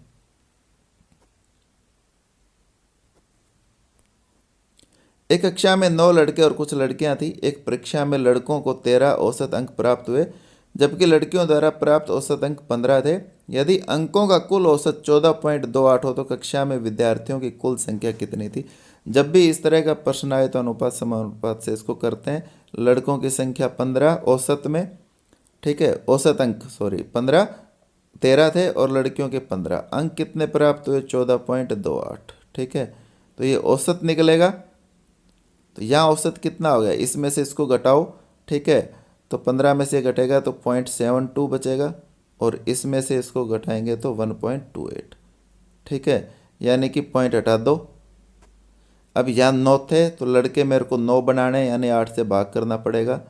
एक कक्षा में 9 लड़के और कुछ लड़कियां थी। एक परीक्षा में लड़कों को 13 औसत अंक प्राप्त हुए जबकि लड़कियों द्वारा प्राप्त औसत अंक 15 थे। यदि अंकों का कुल औसत 14.28 हो तो कक्षा में विद्यार्थियों की कुल संख्या कितनी थी। जब भी इस तरह का प्रश्न आए तो अनुपात समानुपात से इसको करते हैं। लड़कों की संख्या 15 औसत में, ठीक है, औसत अंक 15, 13 थे और लड़कियों के 15, अंक कितने प्राप्त हुए 14.28। ठीक है, तो ये औसत निकलेगा, तो यहाँ औसत कितना हो गया, इसमें से इसको घटाओ। ठीक है, तो 15 में से घटेगा तो 0.72 बचेगा और इसमें से इसको घटाएंगे तो 1.28। ठीक है, यानी कि पॉइंट हटा दो। अब यहाँ 9 थे तो लड़के मेरे को 9 बनाने यानी 8 से भाग करना पड़ेगा।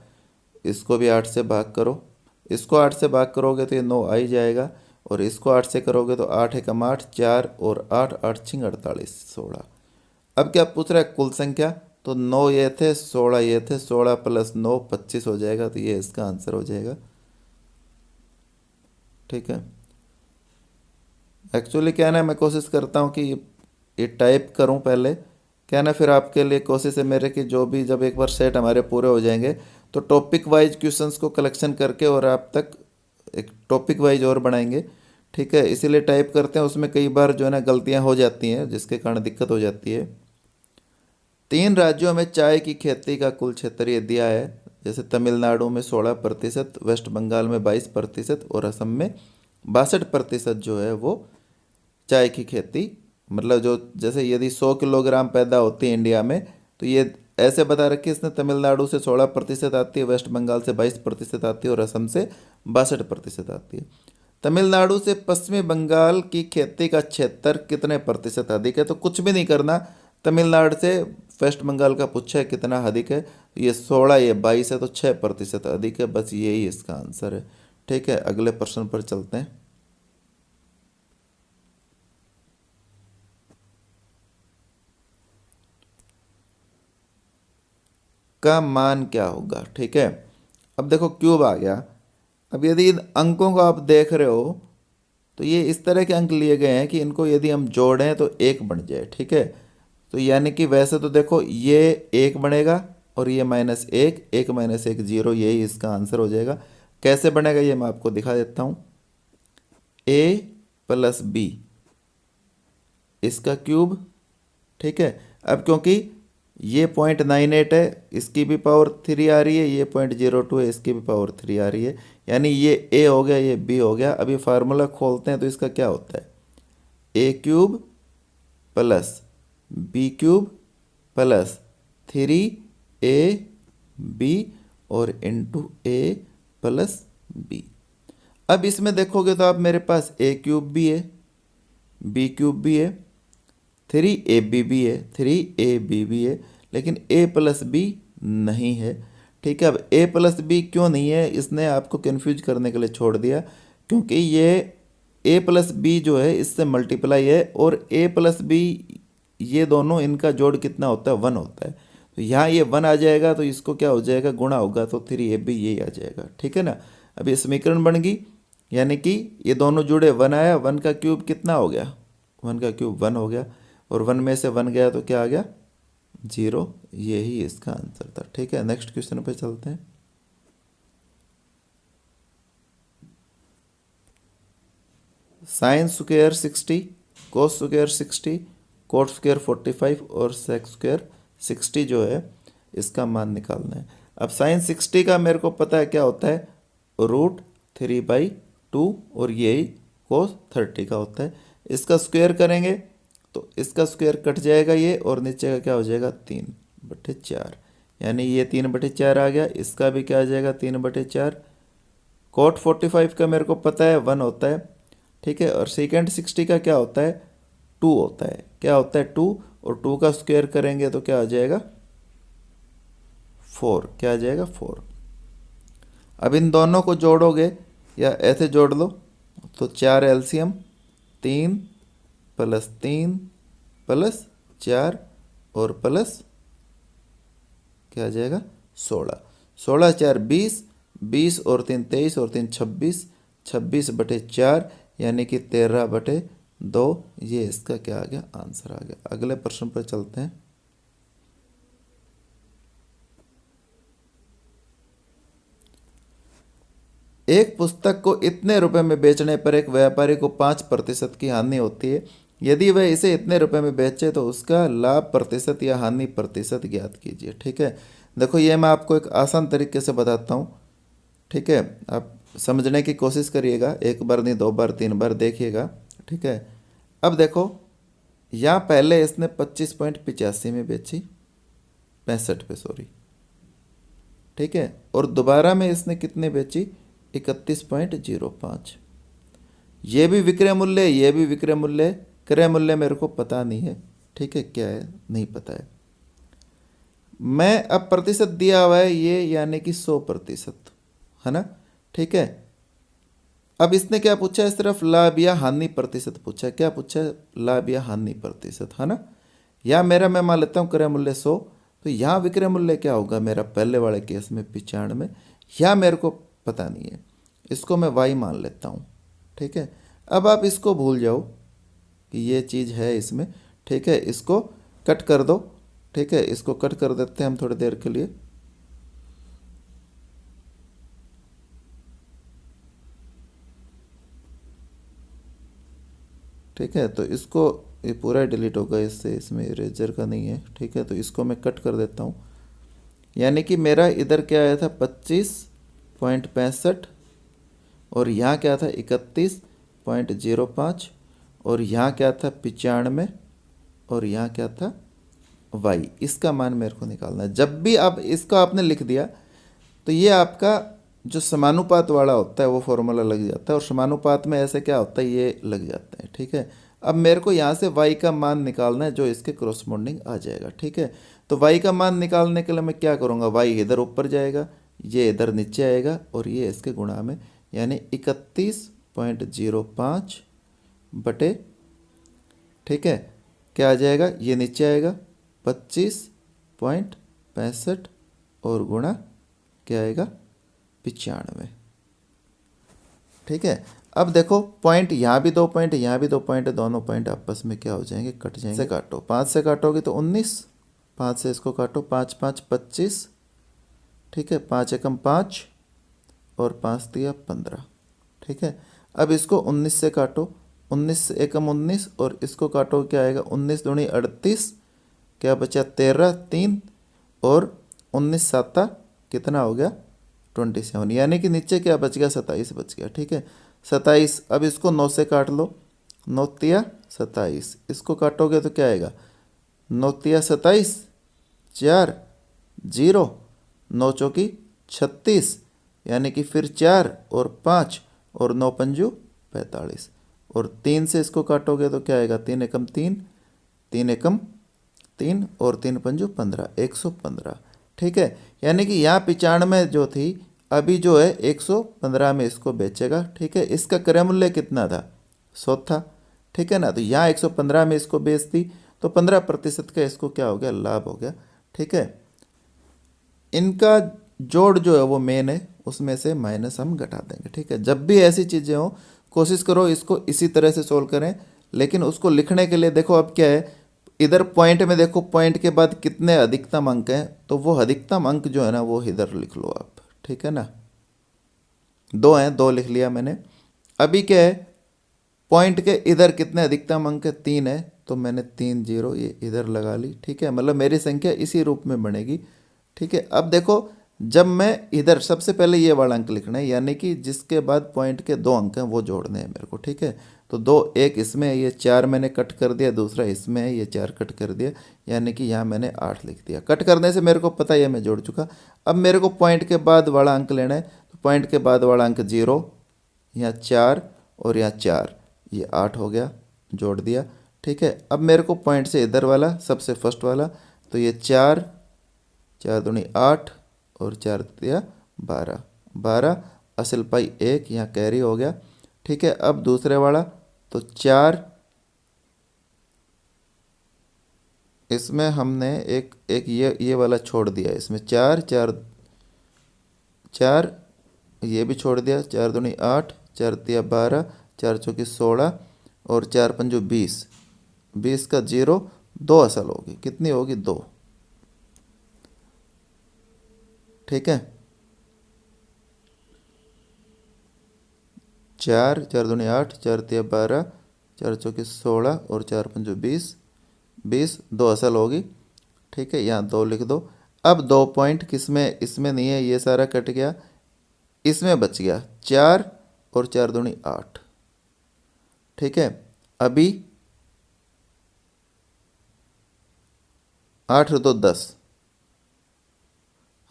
इसको भी 8 से भाग करो, इसको 8 से भाग करोगे तो ये 9 आ ही जाएगा और इसको 8 से करोगे तो 8 एकम 8 4 और 8 8 6 48 16। अब क्या पूछ रहा है कुल संख्या, तो 9 ये थे, 16 ये थे, 16 + 9 25 हो जाएगा, तो ये इसका आंसर हो जाएगा। ठीक है, एक्चुअली क्या ना मैं कोशिश करता हूँ कि ये टाइप करूँ पहले, क्या ना फिर आपके लिए कोशिश है मेरे कि जो भी जब एक बार सेट हमारे पूरे हो जाएंगे तो टॉपिक वाइज क्वेश्चंस को कलेक्शन करके और आप तक एक टॉपिक वाइज और बनाएंगे। ठीक है, इसीलिए टाइप करते हैं, उसमें कई बार जो है ना गलतियाँ हो जाती हैं जिसके कारण दिक्कत हो जाती है। 3 राज्यों में चाय की खेती का कुल क्षेत्र ये दिया है जैसे तमिलनाडु में 16%, वेस्ट बंगाल में 22% और असम में 62% जो है वो चाय की खेती, मतलब जो जैसे यदि 100 किलोग्राम पैदा होती है इंडिया में, तो ये ऐसे बता रखी है इसने, तमिलनाडु से 16% आती है, वेस्ट बंगाल से 22% आती है और असम से 62% आती है। तमिलनाडु से पश्चिमी बंगाल की खेती का क्षेत्र कितने प्रतिशत अधिक है? तो कुछ भी नहीं करना, तमिलनाडु से वेस्ट बंगाल का पूछा है कितना अधिक है, ये 16, ये 22 है, तो 6% अधिक है, बस यही इसका आंसर है। ठीक है, अगले प्रश्न पर चलते हैं। का मान क्या होगा? ठीक है, अब देखो क्यूब आ गया। अब यदि इन अंकों को आप देख रहे हो तो ये इस तरह के अंक लिए गए हैं कि इनको यदि हम जोड़ें तो एक बन जाए। ठीक है, तो यानी कि वैसे तो देखो ये एक बनेगा और ये -1, 1 - 1 0, यही इसका आंसर हो जाएगा। कैसे बनेगा ये मैं आपको दिखा देता हूँ। a+b इसका क्यूब। ठीक है, अब क्योंकि ये 0.98 है, इसकी भी पावर 3 आ रही है, ये 0.02 है, इसकी भी पावर 3 आ रही है, यानी ये a हो गया, ये b हो गया। अभी फार्मूला खोलते हैं तो इसका क्या होता है, a³ + b³ + 3ab और इंटू a+b। अब इसमें देखोगे तो आप मेरे पास a³ भी है, b³ भी है, 3ab भी है, 3ab भी है, लेकिन a+b नहीं है। ठीक है, अब a+b क्यों नहीं है, इसने आपको कन्फ्यूज करने के लिए छोड़ दिया, क्योंकि ये a+b जो है इससे मल्टीप्लाई है, और a+b ये दोनों इनका जोड़ कितना होता है, 1 होता है। तो यहाँ ये 1 आ जाएगा, तो इसको क्या हो जाएगा, गुणा होगा, तो 3ab यही आ जाएगा। ठीक है ना, अब ये समीकरण बन गई, यानी कि ये दोनों जुड़े, 1 आया, 1 का क्यूब कितना हो गया, 1 का क्यूब 1 हो गया, और 1 में से 1 गया तो क्या आ गया, 0, यही इसका आंसर था। ठीक है, नेक्स्ट क्वेश्चन पे चलते हैं। sin² 60, cos² 60, cot² 45 और sec² 60 जो है इसका मान निकालना है। अब sin 60 का मेरे को पता है क्या होता है, √3/2, और यही cos 30 का होता है। इसका स्क्वायर करेंगे तो इसका स्क्वायर कट जाएगा ये, और नीचे का क्या हो जाएगा, 3/4, यानी ये 3/4 आ गया, इसका भी क्या आ जाएगा, 3/4। cot 45 का मेरे को पता है 1 होता है। ठीक है, और सेकेंड 60 का क्या होता है, 2 होता है। क्या होता है, 2, और 2 का स्क्वायर करेंगे तो क्या आ जाएगा, 4। क्या आ जाएगा, 4। अब इन दोनों को जोड़ोगे या ऐसे जोड़ लो, तो 4 एलसीएम, 3 + 3 + 4 और प्लस क्या आ जाएगा, 16। 16 4 20, 20 और 3 23 और 3 26, 26/4 यानी कि 13/2, ये इसका क्या आ गया, आंसर आ गया। अगले प्रश्न पर चलते हैं। एक पुस्तक को इतने रुपए में बेचने पर एक व्यापारी को 5% की हानि होती है। यदि वह इसे इतने रुपए में बेचे तो उसका लाभ प्रतिशत या हानि प्रतिशत ज्ञात कीजिए। ठीक है, देखो ये मैं आपको एक आसान तरीके से बताता हूँ। ठीक है, आप समझने की कोशिश करिएगा, एक बार नहीं, 2 बार 3 बार देखिएगा। ठीक है, अब देखो यहाँ पहले इसने 25.85 में बेची, 65 पे, सॉरी। ठीक है, और दोबारा में इसने कितने बेची, 31.05। ये भी विक्रय मूल्य, ये भी विक्रय मूल्य, क्रय मूल्य मेरे को पता नहीं है। ठीक है, क्या है, नहीं पता है। मैं अब प्रतिशत दिया हुआ है ये, यानी कि 100%, है ना। ठीक है, अब इसने क्या पूछा है, सिर्फ लाभ या हानि प्रतिशत पूछा है। क्या पूछा है, लाभ या हानि प्रतिशत, है ना। या मेरा मैं मान लेता हूँ क्रय मूल्य 100, तो यहाँ विक्रय मूल्य क्या होगा मेरा, पहले वाले केस में 95, या मेरे को पता नहीं है, इसको मैं y मान लेता हूँ। ठीक है, अब आप इसको भूल जाओ कि ये चीज़ है इसमें। ठीक है, इसको कट कर दो। ठीक है, इसको कट कर देते हैं हम थोड़ी देर के लिए। ठीक है, तो इसको, ये पूरा डिलीट होगा इससे, इसमें इरेजर का नहीं है। ठीक है, तो इसको मैं कट कर देता हूँ। यानी कि मेरा इधर क्या आया था 25.65 और यहाँ क्या था 31.05 और यहाँ क्या था 95 और यहाँ क्या था y। इसका मान मेरे को निकालना है। जब भी आप इसका आपने लिख दिया तो ये आपका जो समानुपात वाला होता है वो फॉर्मूला लग जाता है, और समानुपात में ऐसे क्या होता है ये लग जाता है। ठीक है, अब मेरे को यहाँ से y का मान निकालना है जो इसके क्रॉसपोंडिंग आ जाएगा। ठीक है, तो y का मान निकालने के लिए मैं क्या करूँगा, y इधर ऊपर जाएगा, ये इधर नीचे आएगा और ये इसके गुणा में, यानी 31.05 बटे, ठीक है, क्या आ जाएगा, ये नीचे आएगा 25.65 और गुणा क्या आएगा 95। ठीक है, अब देखो पॉइंट यहाँ भी 2 पॉइंट, यहाँ भी 2 पॉइंट है, दोनों पॉइंट आपस में क्या हो जाएंगे, कट जाएंगे। से काटो, 5 से काटोगे तो 19, 5 से इसको काटो, 5 5 25, ठीक है, 5 एकम 5 और 5 दिया 15। ठीक है, अब इसको 19 से काटो, 19 एकम 19 और इसको काटो, क्या आएगा 19 दूनी 38, क्या बचा 13, 3 और 19 साता कितना हो गया 27, यानी कि नीचे क्या बच गया 27 बच गया। ठीक है, 27, अब इसको 9 से काट लो, 9 तिया 27, इसको काटोगे तो क्या आएगा 9 तिया 27, 4 0, 9 चौकी 36, यानी कि फिर 4 और 5 और 9 पंजू 45 और 3 से इसको काटोगे तो क्या आएगा 3 एकम 3, 3 एकम 3 और 3 पंजू 15, 115। ठीक है, यानी कि यहाँ 95 जो थी अभी जो है 115 में इसको बेचेगा। ठीक है, इसका क्रय मूल्य कितना था 100 था। ठीक है ना, तो यहाँ 115 में इसको बेच दी तो 15% का इसको क्या हो गया लाभ हो गया। ठीक है, इनका जोड़ जो है वो मेन है, उसमें से माइनस हम घटा देंगे। ठीक है, जब भी ऐसी चीज़ें हो कोशिश करो इसको इसी तरह से सोल्व करें, लेकिन उसको लिखने के लिए देखो अब क्या है, इधर पॉइंट में देखो पॉइंट के बाद कितने अधिकतम अंक हैं, तो वो अधिकतम अंक जो है ना वो इधर लिख लो आप। ठीक है ना, 2 हैं, 2 लिख लिया मैंने। अभी क्या है, पॉइंट के इधर कितने अधिकतम अंक है 3 है, तो मैंने 3 0 ये इधर लगा ली। ठीक है, मतलब मेरी संख्या इसी रूप में बनेगी। ठीक है, अब देखो जब मैं इधर सबसे पहले ये वाला अंक लिखना है, यानी कि जिसके बाद पॉइंट के 2 अंक हैं वो जोड़ने हैं मेरे को। ठीक है, तो 2, एक इसमें है, ये 4 मैंने कट कर दिया, दूसरा इसमें है, ये 4 कट कर दिया, यानी कि यहाँ मैंने 8 लिख दिया। कट करने से मेरे को पता है मैं जोड़ चुका। अब मेरे को पॉइंट के बाद वाला अंक लेना है, तो पॉइंट के बाद वाला अंक 0, यहाँ 4 और यहाँ 4, ये 8 हो गया, जोड़ दिया। ठीक है, अब मेरे को पॉइंट से इधर वाला सबसे फर्स्ट वाला, तो ये 4 4 दूनी 8 और 4 दिया 12, 12 असल पाई 1, यहाँ कैरी हो गया। ठीक है, अब दूसरे वाला तो 4, इसमें हमने एक एक ये वाला छोड़ दिया, इसमें 4 4 4 ये भी छोड़ दिया, 4 दूनी 8, 4 दिया 12, 4 चौकी 16 और 4 पंजू 20, 20 का 0, 2 असल होगी, कितनी होगी 2। ठीक है, 4 4 दूनी 8, 4 तिया 12, 4 चौकी 16 और 4 पंजो 20, 20 2 असल होगी। ठीक है, यहाँ 2 लिख दो। अब 2 पॉइंट किस में, इसमें नहीं है, ये सारा कट गया, इसमें बच गया 4 और 4 दूनी 8। ठीक है, अभी 8 2 10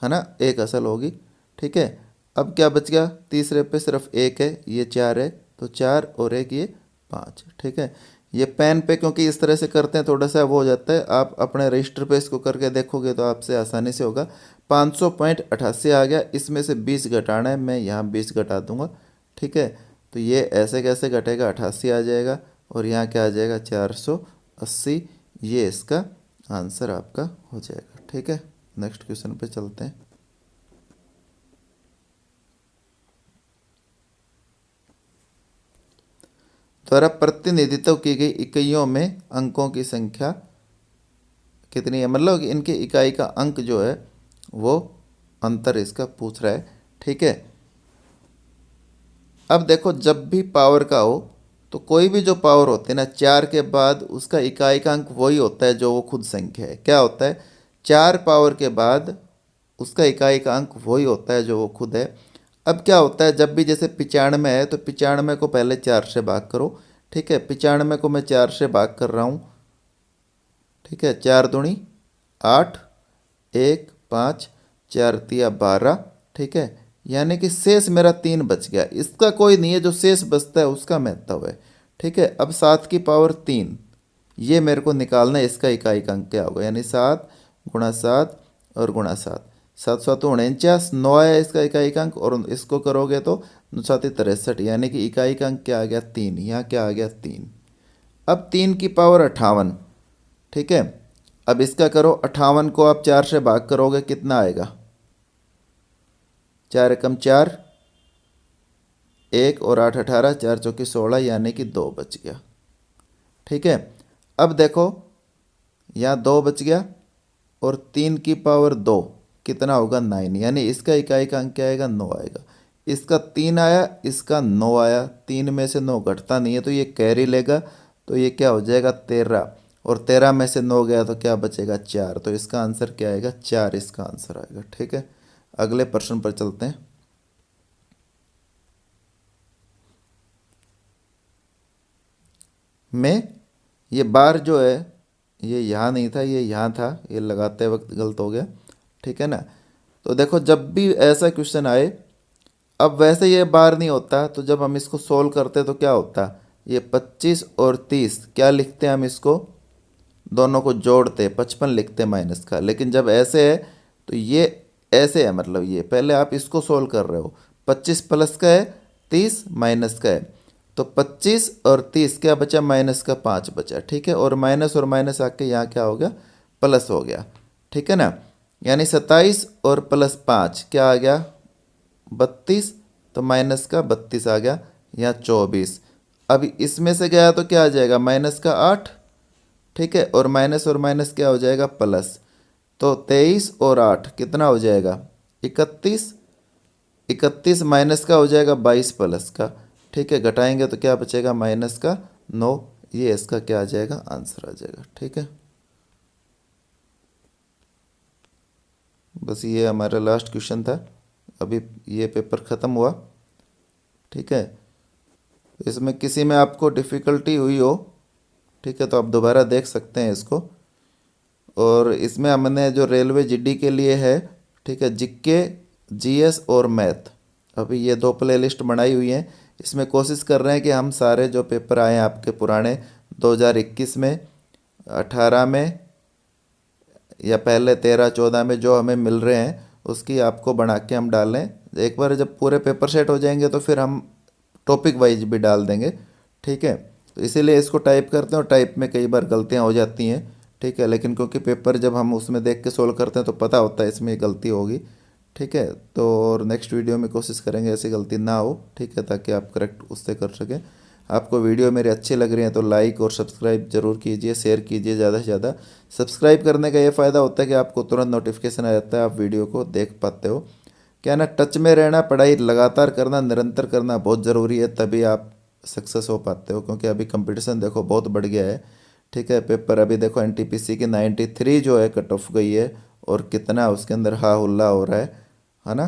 है ना, 1 असल होगी। ठीक है, अब क्या बच गया, तीसरे पे सिर्फ 1 है, ये 4 है, तो 4 और 1 ये 5। ठीक है, ये पेन पे क्योंकि इस तरह से करते हैं थोड़ा सा वो हो जाता है, आप अपने रजिस्टर पे इसको करके देखोगे तो आपसे आसानी से होगा। 500.88 आ गया, इसमें से 20 घटाना है, मैं यहाँ 20 घटा दूंगा। ठीक है, तो ये ऐसे कैसे घटेगा, 88 आ जाएगा और यहाँ क्या आ जाएगा 480, ये इसका आंसर आपका हो जाएगा। ठीक है, नेक्स्ट क्वेश्चन पे चलते हैं। द्वारा प्रतिनिधित्व की गई इकाइयों में अंकों की संख्या कितनी है, मतलब इनके इकाई का अंक जो है वो अंतर इसका पूछ रहा है। ठीक है, अब देखो जब भी पावर का हो तो कोई भी जो पावर होती है ना, 4 के बाद उसका इकाई का अंक वही होता है जो वो खुद संख्या है। क्या होता है, 4 पावर के बाद उसका इकाई का अंक वही होता है जो वो खुद है। अब क्या होता है, जब भी जैसे 95 है तो 95 को पहले 4 से भाग करो। ठीक है, 95 को मैं 4 से भाग कर रहा हूँ। ठीक है, 4 दूनी 8, 1 5, 4 तिया 12। ठीक है, यानी कि शेष मेरा 3 बच गया। इसका कोई नहीं है, जो शेष बचता है उसका महत्व है। ठीक है, अब 7 की पावर 3 ये मेरे को निकालना है, इसका इकाई का अंक क्या होगा, यानी 7 गुणा 7 और गुणा 7, 7 7 49, 9 आया इसका इकाई का अंक, और इसको करोगे तो 9 63, यानी कि इकाई का अंक क्या आ गया 3, यहाँ क्या आ गया 3। अब 3 की पावर 58। ठीक है, अब इसका करो, 58 को आप 4 से भाग करोगे कितना आएगा, 4 एकम 4, 1 और 8 18, 4 चौकी 16, यानी कि 2 बच गया। ठीक है, अब देखो यहाँ 2 बच गया और 3 की पावर 2 कितना होगा 9, यानी इसका इकाई का अंक क्या आएगा 9 आएगा। इसका 3 आया, इसका 9 आया, 3 में से 9 घटता नहीं है तो ये कैरी लेगा, तो ये क्या हो जाएगा 13, और 13 में से 9 गया तो क्या बचेगा 4, तो इसका आंसर क्या आएगा 4, इसका आंसर आएगा। ठीक है, अगले प्रश्न पर चलते हैं। में ये बार जो है ये यहाँ नहीं था, ये यहाँ था, ये लगाते वक्त गलत हो गया। ठीक है ना, तो देखो जब भी ऐसा क्वेश्चन आए, अब वैसे ये बार नहीं होता, तो जब हम इसको सोल्व करते तो क्या होता, ये 25 और 30 क्या लिखते हैं हम इसको, दोनों को जोड़ते 55 लिखते माइनस का। लेकिन जब ऐसे है तो ये ऐसे है, मतलब ये पहले आप इसको सोल्व कर रहे हो, 25 प्लस का है, 30 माइनस का है, तो 25 और 30 क्या बचा, माइनस का 5 बचा। ठीक है, और माइनस आके यहाँ क्या हो गया, प्लस हो गया। ठीक है ना, यानी 27 और प्लस 5 क्या आ गया 32, तो माइनस का 32 आ गया, यहाँ 24। अब इसमें से गया तो क्या आ जाएगा माइनस का 8। ठीक है, और माइनस क्या हो जाएगा प्लस, तो 23 और 8 कितना हो जाएगा 31, 31 माइनस का हो जाएगा 22 प्लस का। ठीक है, घटाएंगे तो क्या बचेगा माइनस का 9, ये इसका क्या आ जाएगा आंसर आ जाएगा। ठीक है, बस ये हमारा लास्ट क्वेश्चन था, अभी ये पेपर ख़त्म हुआ। ठीक है, इसमें किसी में आपको डिफ़िकल्टी हुई हो, ठीक है, तो आप दोबारा देख सकते हैं इसको। और इसमें हमने जो रेलवे जीडी के लिए है, ठीक है, जीके, जीएस और मैथ, अभी ये 2 प्लेलिस्ट बनाई हुई हैं। इसमें कोशिश कर रहे हैं कि हम सारे जो पेपर आए हैं आपके पुराने 2021 में, 18 में, या पहले 13 14 में जो हमें मिल रहे हैं उसकी आपको बना के हम डालें। एक बार जब पूरे पेपर सेट हो जाएंगे तो फिर हम टॉपिक वाइज भी डाल देंगे। ठीक है, तो इसीलिए इसको टाइप करते हैं, और टाइप में कई बार गलतियां हो जाती हैं। ठीक है, लेकिन क्योंकि पेपर जब हम उसमें देख के सोल्व करते हैं तो पता होता है इसमें गलती होगी। ठीक है, तो और नेक्स्ट वीडियो में कोशिश करेंगे ऐसी गलती ना हो। ठीक है, ताकि आप करेक्ट उससे कर सकें। आपको वीडियो मेरी अच्छी लग रही है तो लाइक और सब्सक्राइब जरूर कीजिए, शेयर कीजिए ज़्यादा से ज़्यादा। सब्सक्राइब करने का ये फ़ायदा होता है कि आपको तुरंत नोटिफिकेशन आ जाता है, आप वीडियो को देख पाते हो। क्या ना, टच में रहना, पढ़ाई लगातार करना, निरंतर करना बहुत ज़रूरी है, तभी आप सक्सेस हो पाते हो। क्योंकि अभी कंपटीशन देखो बहुत बढ़ गया है। ठीक है, पेपर अभी देखो एनटीपीसी की 93 जो है कट ऑफ गई है, और कितना उसके अंदर हा हुल्ला हो रहा है ना।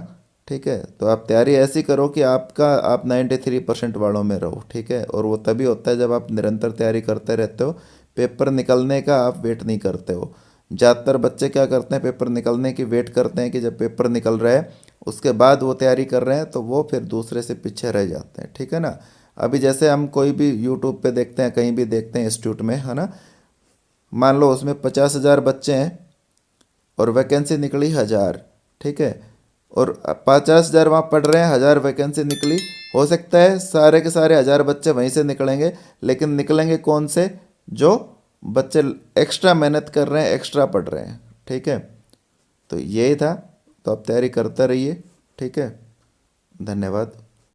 ठीक है, तो आप तैयारी ऐसी करो कि आप 93% वालों में रहो। ठीक है, और वो तभी होता है जब आप निरंतर तैयारी करते रहते हो, पेपर निकलने का आप वेट नहीं करते हो। ज़्यादातर बच्चे क्या करते हैं, पेपर निकलने की वेट करते हैं कि जब पेपर निकल रहा है उसके बाद वो तैयारी कर रहे हैं, तो वो फिर दूसरे से पीछे रह जाते हैं। ठीक है ना, अभी जैसे हम कोई भी यूट्यूब पे देखते हैं, कहीं भी देखते हैं इंस्टीट्यूट में, है ना, मान लो उसमें 50,000 बच्चे हैं और वैकेंसी निकली 1,000। ठीक है, और 50,000 वहाँ पढ़ रहे हैं, 1,000 वैकेंसी निकली। हो सकता है सारे के सारे 1,000 बच्चे वहीं से निकलेंगे, लेकिन निकलेंगे कौन से, जो बच्चे एक्स्ट्रा मेहनत कर रहे हैं, एक्स्ट्रा पढ़ रहे हैं। ठीक है, तो यही था, तो आप तैयारी करते रहिए। ठीक है, धन्यवाद।